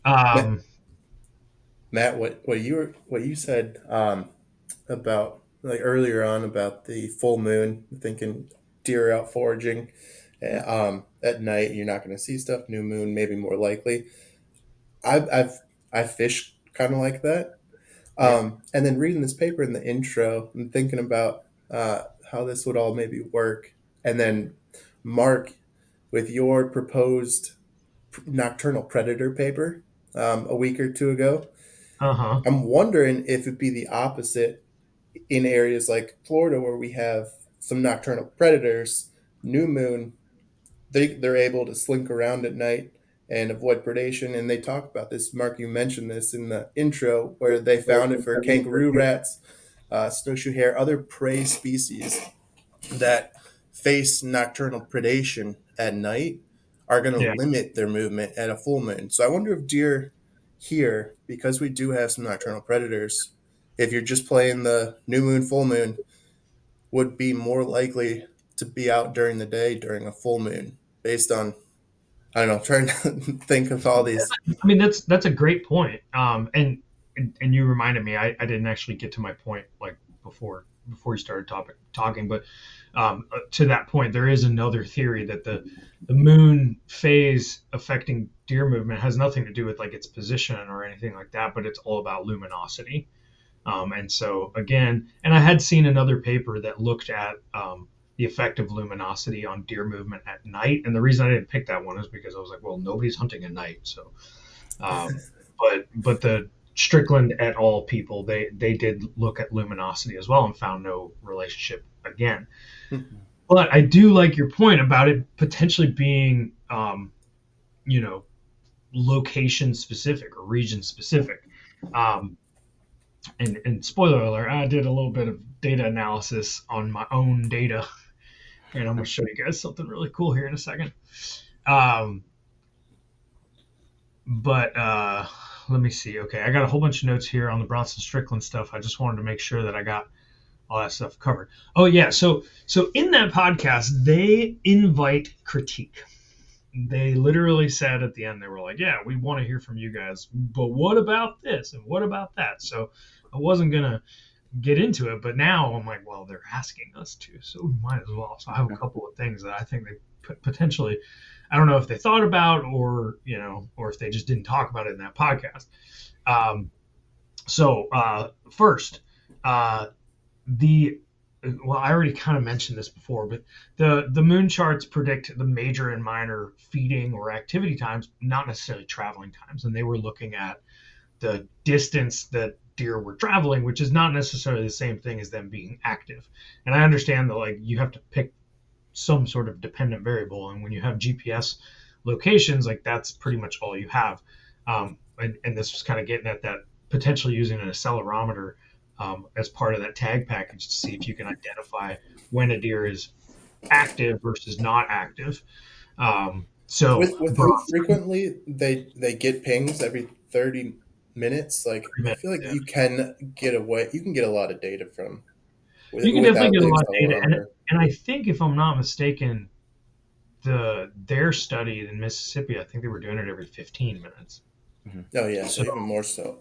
Speaker 2: Matt,
Speaker 1: Um,
Speaker 2: Matt, what you said about like earlier on about the full moon, thinking deer out foraging at night, you're not going to see stuff. New moon, maybe more likely. I've fished kind of like that.
Speaker 3: Yeah.
Speaker 2: And then reading this paper in the intro and thinking about how this would all maybe work, and then Mark, with your proposed nocturnal predator paper a week or two ago,
Speaker 1: Uh-huh.
Speaker 2: I'm wondering if it'd be the opposite in areas like Florida where we have some nocturnal predators. New moon, they're able to slink around at night and avoid predation. And they talk about this. Mark, you mentioned this in the intro, where they found it for kangaroo rats, snowshoe hare, other prey species that face nocturnal predation at night are going to
Speaker 1: Yeah.
Speaker 2: limit their movement at a full moon. So I wonder if deer here, because we do have some nocturnal predators, if you're just playing the new moon, full moon, would be more likely to be out during the day during a full moon based on, I don't know, trying to think of all these.
Speaker 1: I mean, that's a great point. And you reminded me, I didn't actually get to my point like before you started talking, but to that point, there is another theory that the moon phase affecting deer movement has nothing to do with like its position or anything like that, but it's all about luminosity. And so again, and I had seen another paper that looked at the effect of luminosity on deer movement at night. And the reason I didn't pick that one is because I was like, well, nobody's hunting at night. So, but the Strickland et al. People, they did look at luminosity as well and found no relationship again. But I do like your point about it potentially being, you know, location specific or region specific. Um, and spoiler alert, I did a little bit of data analysis on my own data, and I'm going to show you guys something really cool here in a second. Um, but let me see. Okay, I got a whole bunch of notes here on the Bronson Strickland stuff. I just wanted to make sure that I got all that stuff covered. Oh yeah, so in that podcast, they invite critique. They literally said at the end, they were like, "Yeah, we want to hear from you guys, but what about this and what about that?" So I wasn't gonna get into it, but now I'm like, well, they're asking us to, so we might as well. So I have a couple of things that I think they potentially, I don't know if they thought about or or if they just didn't talk about it in that podcast. Um, first, uh, the well, I already kind of mentioned this before, but the moon charts predict the major and minor feeding or activity times, not necessarily traveling times, and they were looking at the distance that deer were traveling, which is not necessarily the same thing as them being active. And I understand that like you have to pick some sort of dependent variable, and when you have GPS locations, like that's pretty much all you have. And this was kind of getting at that potentially using an accelerometer as part of that tag package to see if you can identify when a deer is active versus not active.
Speaker 2: With how frequently they get pings every 30 minutes, like I feel like
Speaker 1: Yeah.
Speaker 2: you can get a lot of data from
Speaker 1: You can definitely
Speaker 2: without
Speaker 1: get a
Speaker 2: the
Speaker 1: lot of data,
Speaker 2: accelerometer.
Speaker 1: and I think if I'm not mistaken, their study in Mississippi, I think they were doing it every 15 minutes.
Speaker 2: Oh yeah, so
Speaker 1: So
Speaker 2: even more so.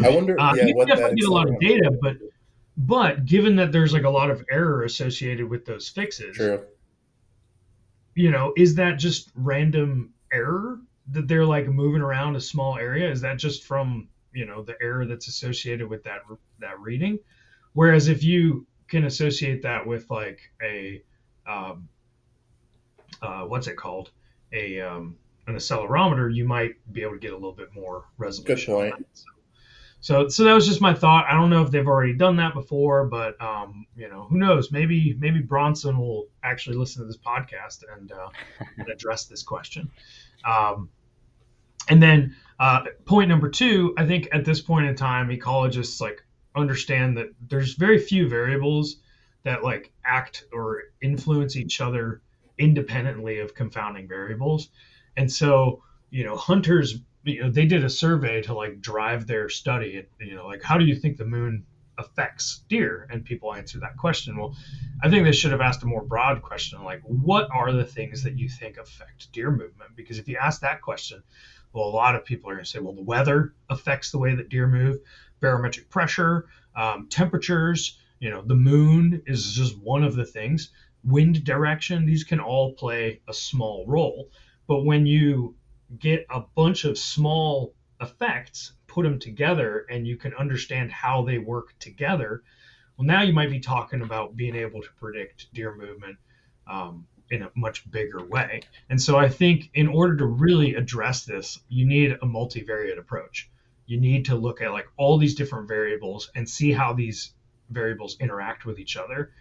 Speaker 2: I wonder, yeah,
Speaker 1: you can
Speaker 2: what that
Speaker 1: definitely get a lot of
Speaker 2: accelerometer.
Speaker 1: data, but given that there's like a lot of error associated with those fixes,
Speaker 2: True.
Speaker 1: is that just random error that they're like moving around a small area? Is that just from the error that's associated with that reading? Whereas if you can associate that with like a um, what's it called, a an accelerometer, you might be able to get a little bit more
Speaker 2: Good
Speaker 1: resolution on that.
Speaker 2: point.
Speaker 1: So that was just my thought. I don't know if they've already done that before, but who knows? Maybe Bronson will actually listen to this podcast and address this question. Um, and then point number two, I think at this point in time, ecologists like understand that there's very few variables that like act or influence each other independently of confounding variables. And so, hunters, they did a survey to like drive their study and, like, how do you think the moon affects deer? And people answer that question. Well, I think they should have asked a more broad question, like, what are the things that you think affect deer movement? Because if you ask that question, well, a lot of people are going to say, well, the weather affects the way that deer move, barometric pressure, temperatures, the moon is just one of the things, wind direction, these can all play a small role. But when you get a bunch of small effects, put them together, and you can understand how they work together, well, now you might be talking about being able to predict deer movement in a much bigger way. And so I think in order to really address this, you need a multivariate approach. You need to look at like all these different variables and see how these variables interact with each other.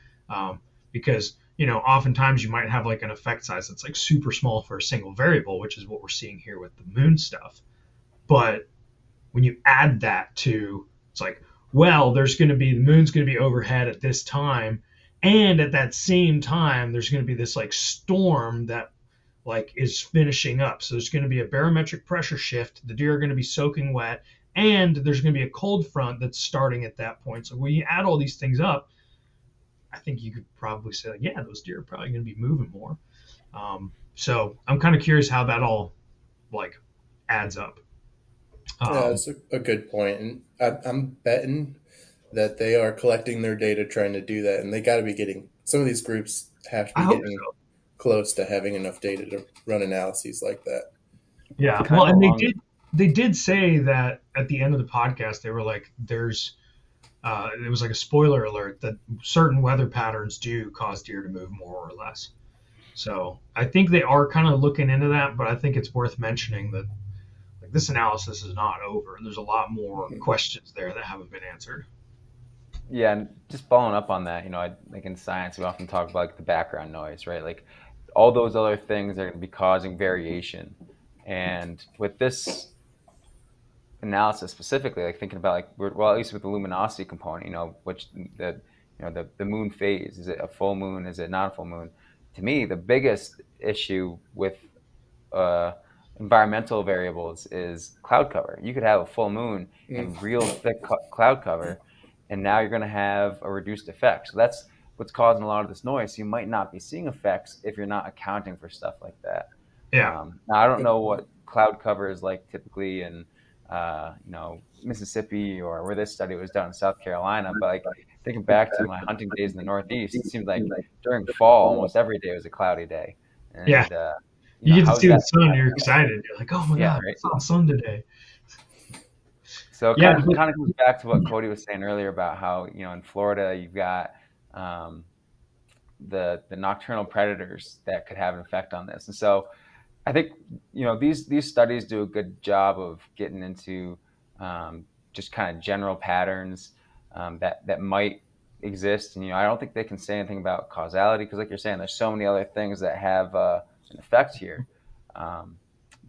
Speaker 1: Because oftentimes you might have like an effect size that's like super small for a single variable, which is what we're seeing here with the moon stuff. But when you add that to, it's like, well, the moon's going to be overhead at this time, and at that same time there's going to be this like storm that like is finishing up, so there's going to be a barometric pressure shift, the deer are going to be soaking wet, and there's going to be a cold front that's starting at that point. So when you add all these things up, I think you could probably say like, yeah, those deer are probably going to be moving more. So I'm kind of curious how that all like adds up.
Speaker 2: Yeah,
Speaker 1: um,
Speaker 2: that's a good point, and I'm betting that they are collecting their data, trying to do that, and they got to be getting some of these groups have to
Speaker 1: I
Speaker 2: be
Speaker 1: hope
Speaker 2: getting
Speaker 1: so.
Speaker 2: close to having enough data to run analyses like that.
Speaker 1: Yeah.
Speaker 3: Kind
Speaker 1: Well,
Speaker 3: of
Speaker 1: and they
Speaker 3: along.
Speaker 1: did they did say that at the end of the podcast they were like, there's it was like a spoiler alert that certain weather patterns do cause deer to move more or less. So I think they are kind of looking into that, but I think it's worth mentioning that like this analysis is not over. There's a lot more
Speaker 2: Mhm.
Speaker 1: questions there that haven't been answered.
Speaker 3: Yeah, and just following up on that, like in science, we often talk about like the background noise, right? Like all those other things are going to be causing variation. And with this analysis specifically, like thinking about like, well, at least with the luminosity component, which the moon phase, is it a full moon? Is it not a full moon? To me, the biggest issue with uh, environmental variables is cloud cover. You could have a full moon
Speaker 2: Mm.
Speaker 3: and real thick cloud cover, and now you're going to have a reduced effect. So that's what's causing a lot of this noise. You might not be seeing effects if you're not accounting for stuff like that.
Speaker 1: Yeah.
Speaker 3: Now, I don't
Speaker 2: Good
Speaker 3: know
Speaker 2: point.
Speaker 3: what cloud cover is like typically in Mississippi, or where this study was done in South Carolina, but like thinking back to my hunting days in the Northeast, it seemed like during fall almost every day was a cloudy day,
Speaker 1: Yeah.
Speaker 3: and
Speaker 1: You get to
Speaker 3: how's
Speaker 1: see the
Speaker 3: that?
Speaker 1: sun, you're excited. You're like, oh my
Speaker 3: Yeah,
Speaker 1: God, I
Speaker 3: right.
Speaker 1: saw the sun today.
Speaker 3: So it
Speaker 1: Yeah.
Speaker 3: kind of comes back to what Cody was saying earlier about how in Florida you've got um, the nocturnal predators that could have an effect on this, and so I think these studies do a good job of getting into just kind of general patterns that might exist, and I don't think they can say anything about causality because, like you're saying, there's so many other things that have an effect here. Um,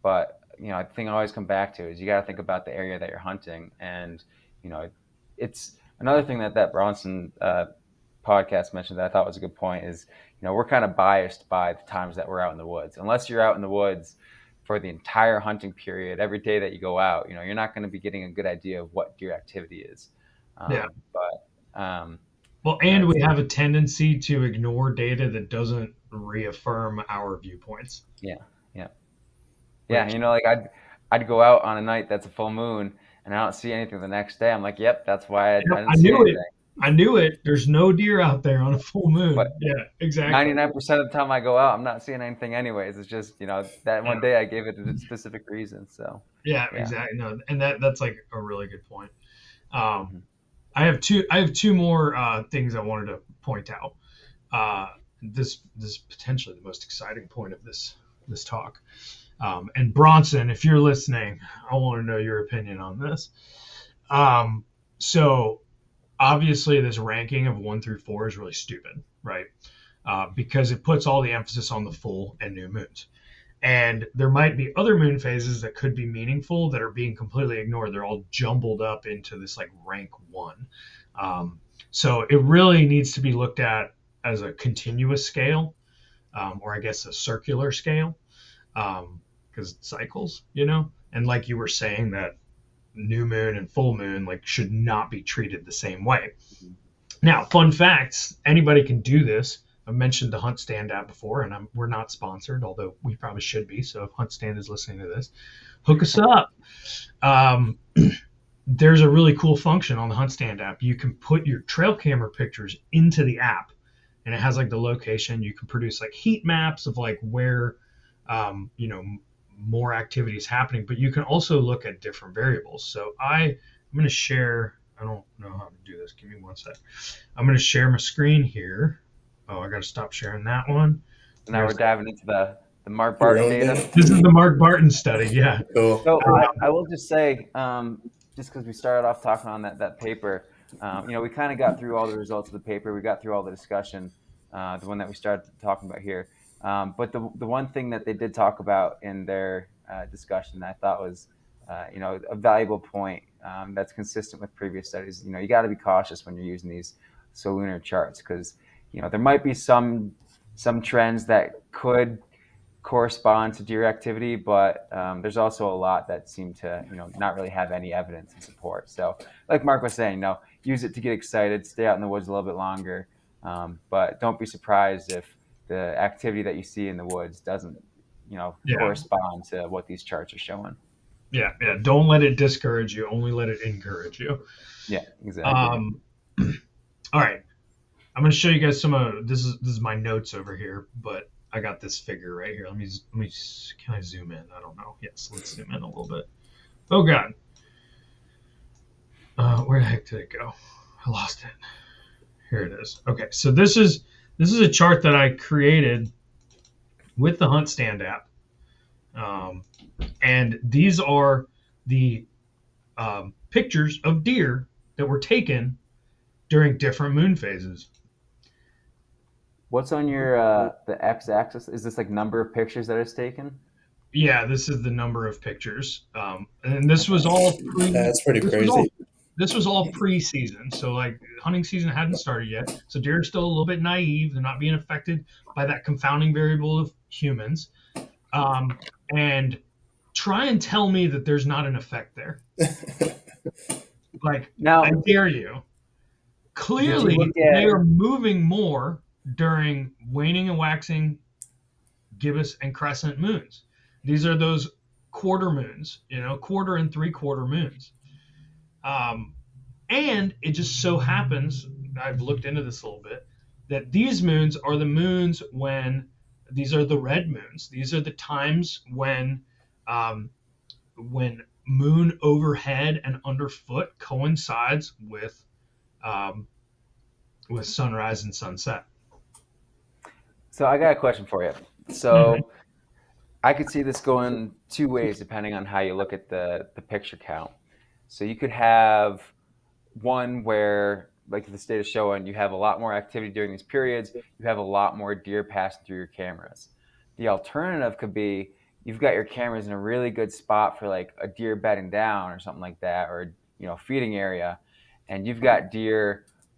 Speaker 3: but the thing I always come back to is you got to think about the area that you're hunting, and you know, it's another thing that Bronson podcast mentioned that I thought was a good point is we're kind of biased by the times that we're out in the woods. Unless you're out in the woods for the entire hunting period, every day that you go out, you're not going to be getting a good idea of what deer activity is.
Speaker 1: Yeah.
Speaker 3: But
Speaker 1: Well, and we have a tendency to ignore data that doesn't reaffirm our viewpoints,
Speaker 3: yeah, yeah, yeah.
Speaker 1: which
Speaker 3: Like I'd go out on a night that's a full moon and I don't see anything the next day. I'm like, yep, that's why I
Speaker 1: I
Speaker 3: didn't see
Speaker 1: knew it.
Speaker 3: anything.
Speaker 1: I knew it. There's no deer out there on a full
Speaker 3: But
Speaker 1: moon. Yeah, exactly.
Speaker 3: 99% of the time I go out, I'm not seeing anything anyways. It's just, that
Speaker 1: Yeah,
Speaker 3: one day I gave it a specific reason. So,
Speaker 1: yeah,
Speaker 3: yeah.
Speaker 1: exactly. No, and that's like a really good point. Um,
Speaker 3: Mhm.
Speaker 1: I have two more things I wanted to point out. Uh, this is potentially the most exciting point of this talk. And Bronson, if you're listening, I want to know your opinion on this. Um, so obviously, this ranking of 1 through 4 is really stupid, right? Because it puts all the emphasis on the full and new moons. And there might be other moon phases that could be meaningful that are being completely ignored. They're all jumbled up into this like rank one. Um, so it really needs to be looked at as a continuous scale, or I guess a circular scale, because cycles, And like you were saying, that new moon and full moon like should not be treated the same way.
Speaker 3: Mhm.
Speaker 1: Now, fun facts: anybody can do this. I've mentioned the Hunt Stand app before, and we're not sponsored, although we probably should be. So if Hunt Stand is listening to this, hook us up. Um, there's a really cool function on the Hunt Stand app. You can put your trail camera pictures into the app, and it has like the location. You can produce like heat maps of like where, um, you know, more activity is happening. But you can also look at different variables. So I'm going to share. I don't know how to do this. Give me one sec. I'm going to share my screen here. Oh, I got to stop sharing that one.
Speaker 3: So now we're diving into the Mark
Speaker 2: Your
Speaker 3: Barton
Speaker 2: own
Speaker 3: data.
Speaker 2: data.
Speaker 1: This is the Mark Barton study. Yeah.
Speaker 2: Cool.
Speaker 3: So I will just say, just because we started off talking on that paper, we kind of got through all the results of the paper. We got through all the discussion, the one that we started talking about here. But the one thing that they did talk about in their discussion that I thought was, a valuable point that's consistent with previous studies. You got to be cautious when you're using these solunar charts because, there might be some trends that could correspond to deer activity, but there's also a lot that seem to not really have any evidence and support. So like Mark was saying, use it to get excited, stay out in the woods a little bit longer, but don't be surprised if the activity that you see in the woods doesn't correspond to what these charts are showing.
Speaker 1: Yeah. Don't let it discourage you, only let it encourage you.
Speaker 3: Yeah, exactly.
Speaker 1: All right, I'm going to show you guys some of this is my notes over here, but I got this figure right here. Let me. Can I zoom in? I don't know. Yes, let's zoom in a little bit. Oh God, where the heck did it go? I lost it. Here it is. Okay, so this is a chart that I created with the Hunt Stand app, and these are the pictures of deer that were taken during different moon phases.
Speaker 3: What's on your the x-axis? Is this like number of pictures that is taken?
Speaker 1: Yeah, this is the number of pictures, and this was all
Speaker 2: That's pretty crazy.
Speaker 1: This was all pre-season, so like hunting season hadn't started yet. So deer are still a little bit naive; they're not being affected by that confounding variable of humans. And try and tell me that there's not an effect there. Like,
Speaker 3: now,
Speaker 1: I dare you. Clearly, they are moving more during waning and waxing gibbous and crescent moons. These are those quarter moons, quarter and 3/4 moons. And it just so happens, I've looked into this a little bit, that these moons are the moons when these are the red moons. These are the times when moon overhead and underfoot coincides with sunrise and sunset.
Speaker 3: So I got a question for you. So I could see this going two ways depending on how you look at the picture count. So you could have one where, like the state is showing, you have a lot more activity during these periods. You have a lot more deer passing through your cameras. The alternative could be you've got your cameras in a really good spot for like a deer bedding down or something like that, or feeding area, and you've got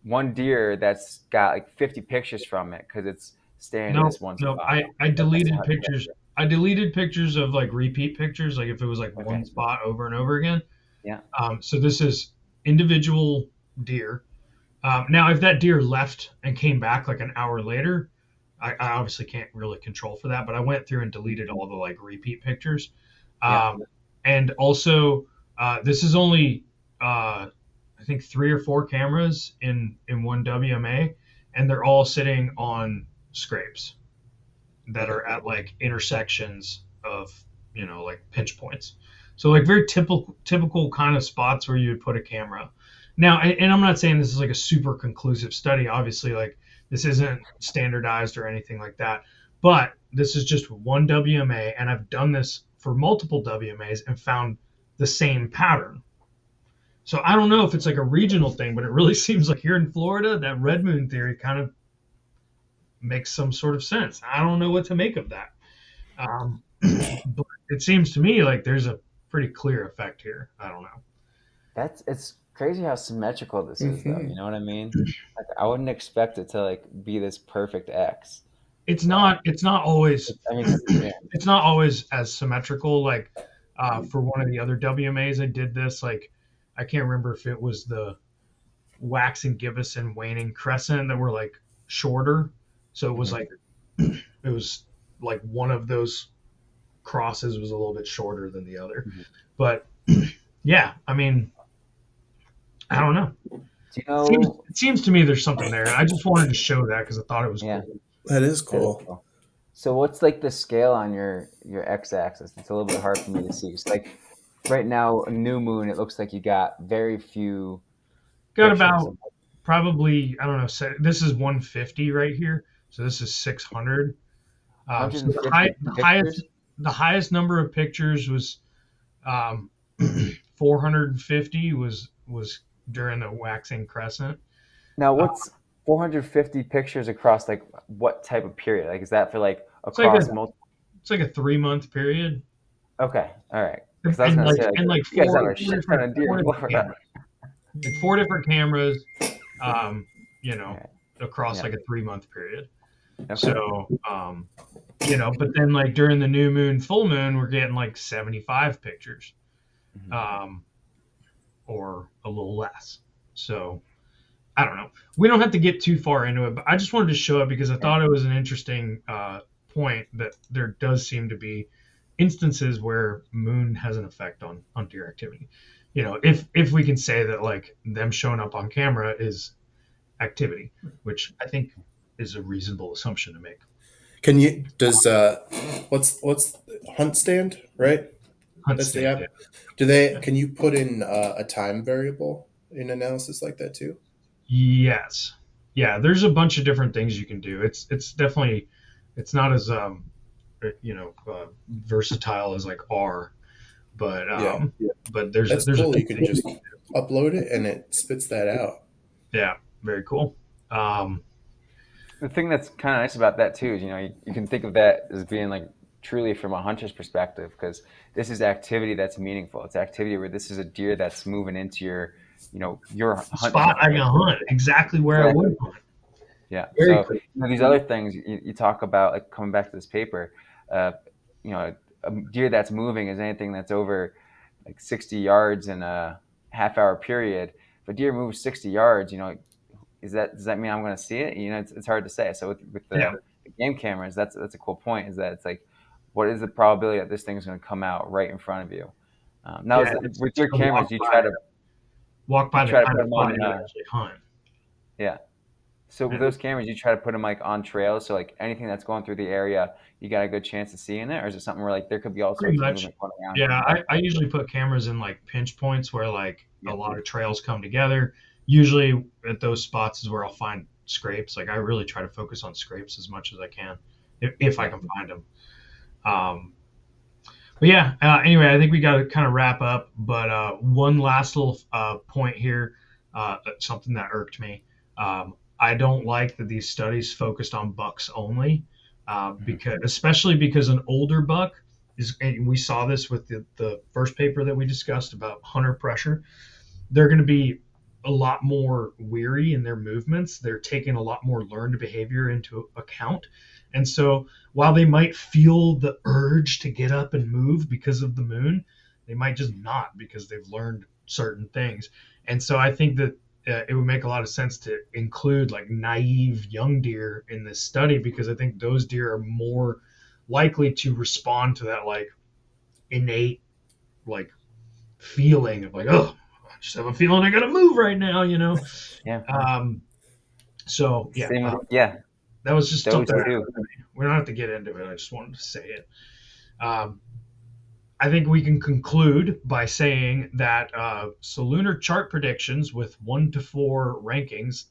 Speaker 3: one deer that's got like 50 pictures from it because it's staying in this one spot.
Speaker 1: I deleted pictures. I deleted pictures of like repeat pictures, like if it was like one spot over and over again.
Speaker 3: Yeah.
Speaker 1: So this is individual deer. Now, if that deer left and came back like an hour later, I obviously can't really control for that, but I went through and deleted all the like repeat pictures. And also, this is only, I think 3 or 4 cameras in one WMA, and they're all sitting on scrapes that are at like intersections of, like pinch points. So like very typical kind of spots where you would put a camera. Now, and I'm not saying this is like a super conclusive study. Obviously, like this isn't standardized or anything like that. But this is just one WMA, and I've done this for multiple WMAs and found the same pattern. So I don't know if it's like a regional thing, but it really seems like here in Florida, that red moon theory kind of makes some sort of sense. I don't know what to make of that. But it seems to me like there's a pretty clear effect here. I don't know.
Speaker 3: It's crazy how symmetrical this is, though. You know what I mean? Like, I wouldn't expect it to like be this perfect X.
Speaker 1: It's not always.
Speaker 3: I mean,
Speaker 1: it's not always as symmetrical. Like for one of the other WMAs, I did this. Like I can't remember if it was the waxing gibbous and waning crescent that were like shorter. So it was like it was like one of those crosses was a little bit shorter than the other. But yeah, I mean, I don't know. It seems to me there's something there. I just wanted to show that because I thought it was cool.
Speaker 2: That is cool.
Speaker 3: So what's like the scale on your x-axis? It's a little bit hard for me to see. It's like right now, a new moon. It looks like you got very few
Speaker 1: Got
Speaker 3: pictures.
Speaker 1: about probably, I don't know, this is 150 right here. So this is 600. So the,
Speaker 3: 150 pictures.
Speaker 1: the highest number of pictures was um, 450 was during the waxing crescent.
Speaker 3: Now,
Speaker 1: Uh,
Speaker 3: what's 450 pictures across like what type of period? Like, is that for like
Speaker 1: it's like
Speaker 3: across multiple?
Speaker 1: it's like a 3 month period,
Speaker 3: Okay, all right. Because I was gonna say like
Speaker 1: and like
Speaker 3: you guys have a shit ton of deer in Florida.
Speaker 1: like 4 different cameras, um,
Speaker 3: All right.
Speaker 1: across
Speaker 3: Yeah.
Speaker 1: like a 3 month period.
Speaker 3: Okay.
Speaker 1: So, but then like during the new moon, full moon, we're getting like 75 pictures,
Speaker 3: Mhm.
Speaker 1: um, or a little less. So I don't know. We don't have to get too far into it, but I just wanted to show it because I
Speaker 3: Yeah.
Speaker 1: thought it was an interesting point that there does seem to be instances where moon has an effect on deer activity. If we can say that like them showing up on camera is activity, which I think is a reasonable assumption to make.
Speaker 2: Can you does what's hunt stand, right?
Speaker 1: Hunt
Speaker 2: That's the
Speaker 1: stand, yeah.
Speaker 2: app. Do they can you put in a time variable in analysis like that too?
Speaker 1: Yes. Yeah, there's a bunch of different things you can do. It's definitely it's not as versatile as like R, but
Speaker 2: Yeah. That's
Speaker 1: there's a
Speaker 2: cool.
Speaker 1: few
Speaker 2: You can
Speaker 1: things.
Speaker 2: just upload it and it spits that out.
Speaker 1: Yeah, very cool.
Speaker 3: The thing that's kind of nice about that too is you can think of that as being like truly from a hunter's perspective because this is activity that's meaningful. It's activity where this is a deer that's moving into your hunt
Speaker 1: Spot
Speaker 3: zone.
Speaker 1: I can hunt exactly where I
Speaker 3: Exactly.
Speaker 1: would hunt.
Speaker 3: Yeah.
Speaker 1: Very
Speaker 3: So
Speaker 1: cool.
Speaker 3: these other things you talk about, like coming back to this paper, uh, a deer that's moving is anything that's over like 60 yards in a half-hour period. If a deer moves 60 yards, does that mean I'm going to see it? It's hard to say. So with
Speaker 1: Yeah,
Speaker 3: the game cameras, that's a cool point. Is that it's like, what is the probability that this thing is going to come out right in front of you? Now,
Speaker 1: yeah.
Speaker 3: with
Speaker 1: It's
Speaker 3: your
Speaker 1: gonna
Speaker 3: cameras,
Speaker 1: walk
Speaker 3: you
Speaker 1: by the
Speaker 3: try to
Speaker 1: kind
Speaker 3: put
Speaker 1: of
Speaker 3: them
Speaker 1: spot
Speaker 3: on,
Speaker 1: you actually hunt.
Speaker 3: yeah. So with
Speaker 1: Yeah,
Speaker 3: those cameras, you try to put them like on trails. So like anything that's going through the area, you got a good chance of seeing it, or is it something where like there could be all
Speaker 1: pretty
Speaker 3: sorts of
Speaker 1: much.
Speaker 3: movement going around
Speaker 1: Yeah,
Speaker 3: and dark?
Speaker 1: I usually put cameras in like pinch points where like a
Speaker 3: Yeah.
Speaker 1: lot of trails come together. Usually at those spots is where I'll find scrapes. Like I really try to focus on scrapes as much as I can, if I
Speaker 3: Yeah.
Speaker 1: can find them. But yeah, anyway, I think we got to kind of wrap up. But one last little point here, something that irked me. I don't like that these studies focused on bucks only,
Speaker 3: Mhm.
Speaker 1: because especially because an older buck is, and we saw this with the first paper that we discussed about hunter pressure. They're going to be a lot more weary in their movements. They're taking a lot more learned behavior into account. And so while they might feel the urge to get up and move because of the moon, they might just not because they've learned certain things. And so I think that it would make a lot of sense to include like naive young deer in this study because I think those deer are more likely to respond to that like innate like feeling of like, oh, I just have a feeling I got to move right now.
Speaker 3: Yeah.
Speaker 1: Um, so yeah,
Speaker 3: Same with yeah.
Speaker 1: that was just
Speaker 3: Those
Speaker 1: something.
Speaker 3: two.
Speaker 1: We don't have to get into it. I just wanted to say it. Um, I think we can conclude by saying that solunar chart predictions with 1 to 4 rankings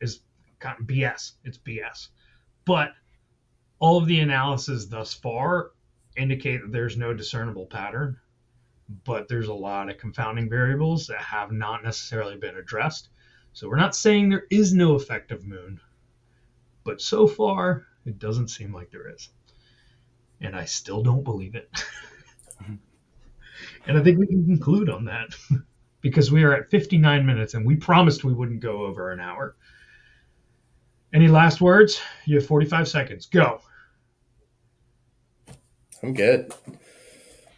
Speaker 1: is kind of BS. It's BS. But all of the analysis thus far indicate that there's no discernible pattern, but there's a lot of confounding variables that have not necessarily been addressed. So we're not saying there is no effective moon, but so far it doesn't seem like there is. And I still don't believe it. And I think we can conclude on that because we are at 59 minutes and we promised we wouldn't go over an hour. Any last words? You have 45 seconds. Go.
Speaker 2: I'm good.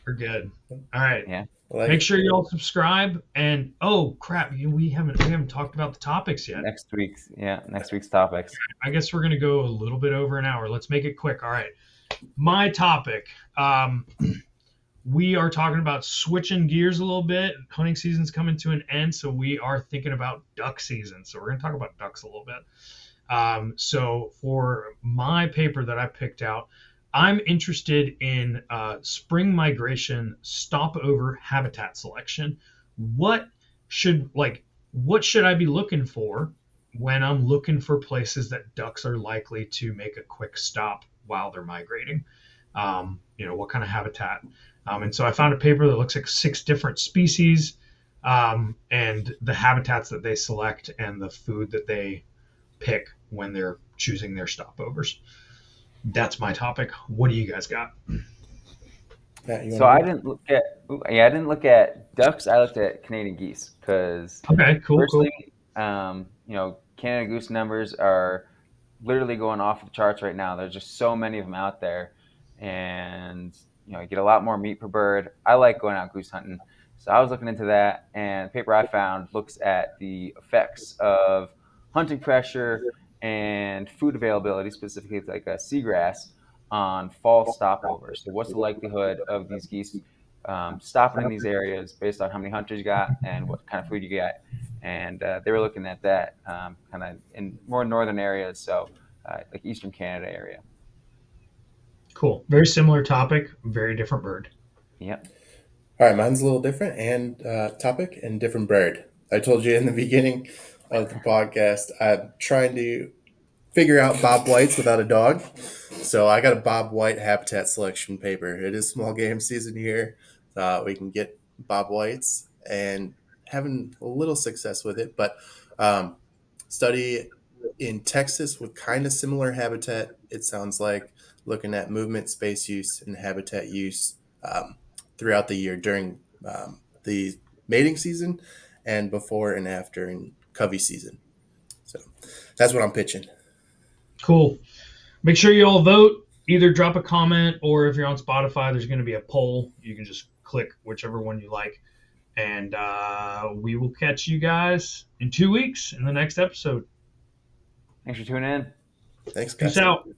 Speaker 1: We're good. All right.
Speaker 3: Yeah.
Speaker 2: I like
Speaker 1: Make
Speaker 2: it.
Speaker 1: sure you all subscribe. And oh crap, we haven't talked about the topics yet.
Speaker 3: Next week's topics.
Speaker 1: I guess we're gonna go a little bit over an hour. Let's make it quick. All right. My topic. We are talking about switching gears a little bit. Hunting season's coming to an end, so we are thinking about duck season. So we're gonna talk about ducks a little bit. So for my paper that I picked out, I'm interested in spring migration stopover habitat selection. What what should I be looking for when I'm looking for places that ducks are likely to make a quick stop while they're migrating? What kind of habitat? And so I found a paper that looks at 6 different species, and the habitats that they select and the food that they pick when they're choosing their stopovers. That's my topic. What do you guys got?
Speaker 2: Matt, you want
Speaker 3: So
Speaker 2: to
Speaker 3: I
Speaker 2: go?
Speaker 3: didn't look at I didn't look at ducks. I looked at Canadian geese because
Speaker 1: Okay, cool,
Speaker 3: firstly,
Speaker 1: cool.
Speaker 3: Canada goose numbers are literally going off the charts right now. There's just so many of them out there, and you get a lot more meat per bird. I like going out goose hunting, so I was looking into that. And the paper I found looks at the effects of hunting pressure and food availability, specifically like a seagrass, on fall stopovers. So, what's the likelihood of these geese stopping in these areas based on how many hunters you got and what kind of food you got? And they were looking at that kind of in more northern areas, so like Eastern Canada area.
Speaker 1: Cool. Very similar topic, very different bird.
Speaker 3: Yep.
Speaker 2: All right, mine's a little different and topic and different bird. I told you in the beginning of the podcast, I'm trying to figure out Bob Whites without a dog. So I got a Bob White habitat selection paper. It is small game season here. We can get Bob Whites and having a little success with it, but um, study in Texas with kind of similar habitat. It sounds like looking at movement, space use, and habitat use throughout the year during the mating season and before and after in covey season. So that's what I'm pitching.
Speaker 1: Cool. Make sure you all vote. Either drop a comment, or if you're on Spotify, there's going to be a poll. You can just click whichever one you like. And we will catch you guys in 2 weeks in the next episode.
Speaker 3: Thanks for tuning in.
Speaker 2: Thanks,
Speaker 1: Peace
Speaker 2: guys.
Speaker 1: out.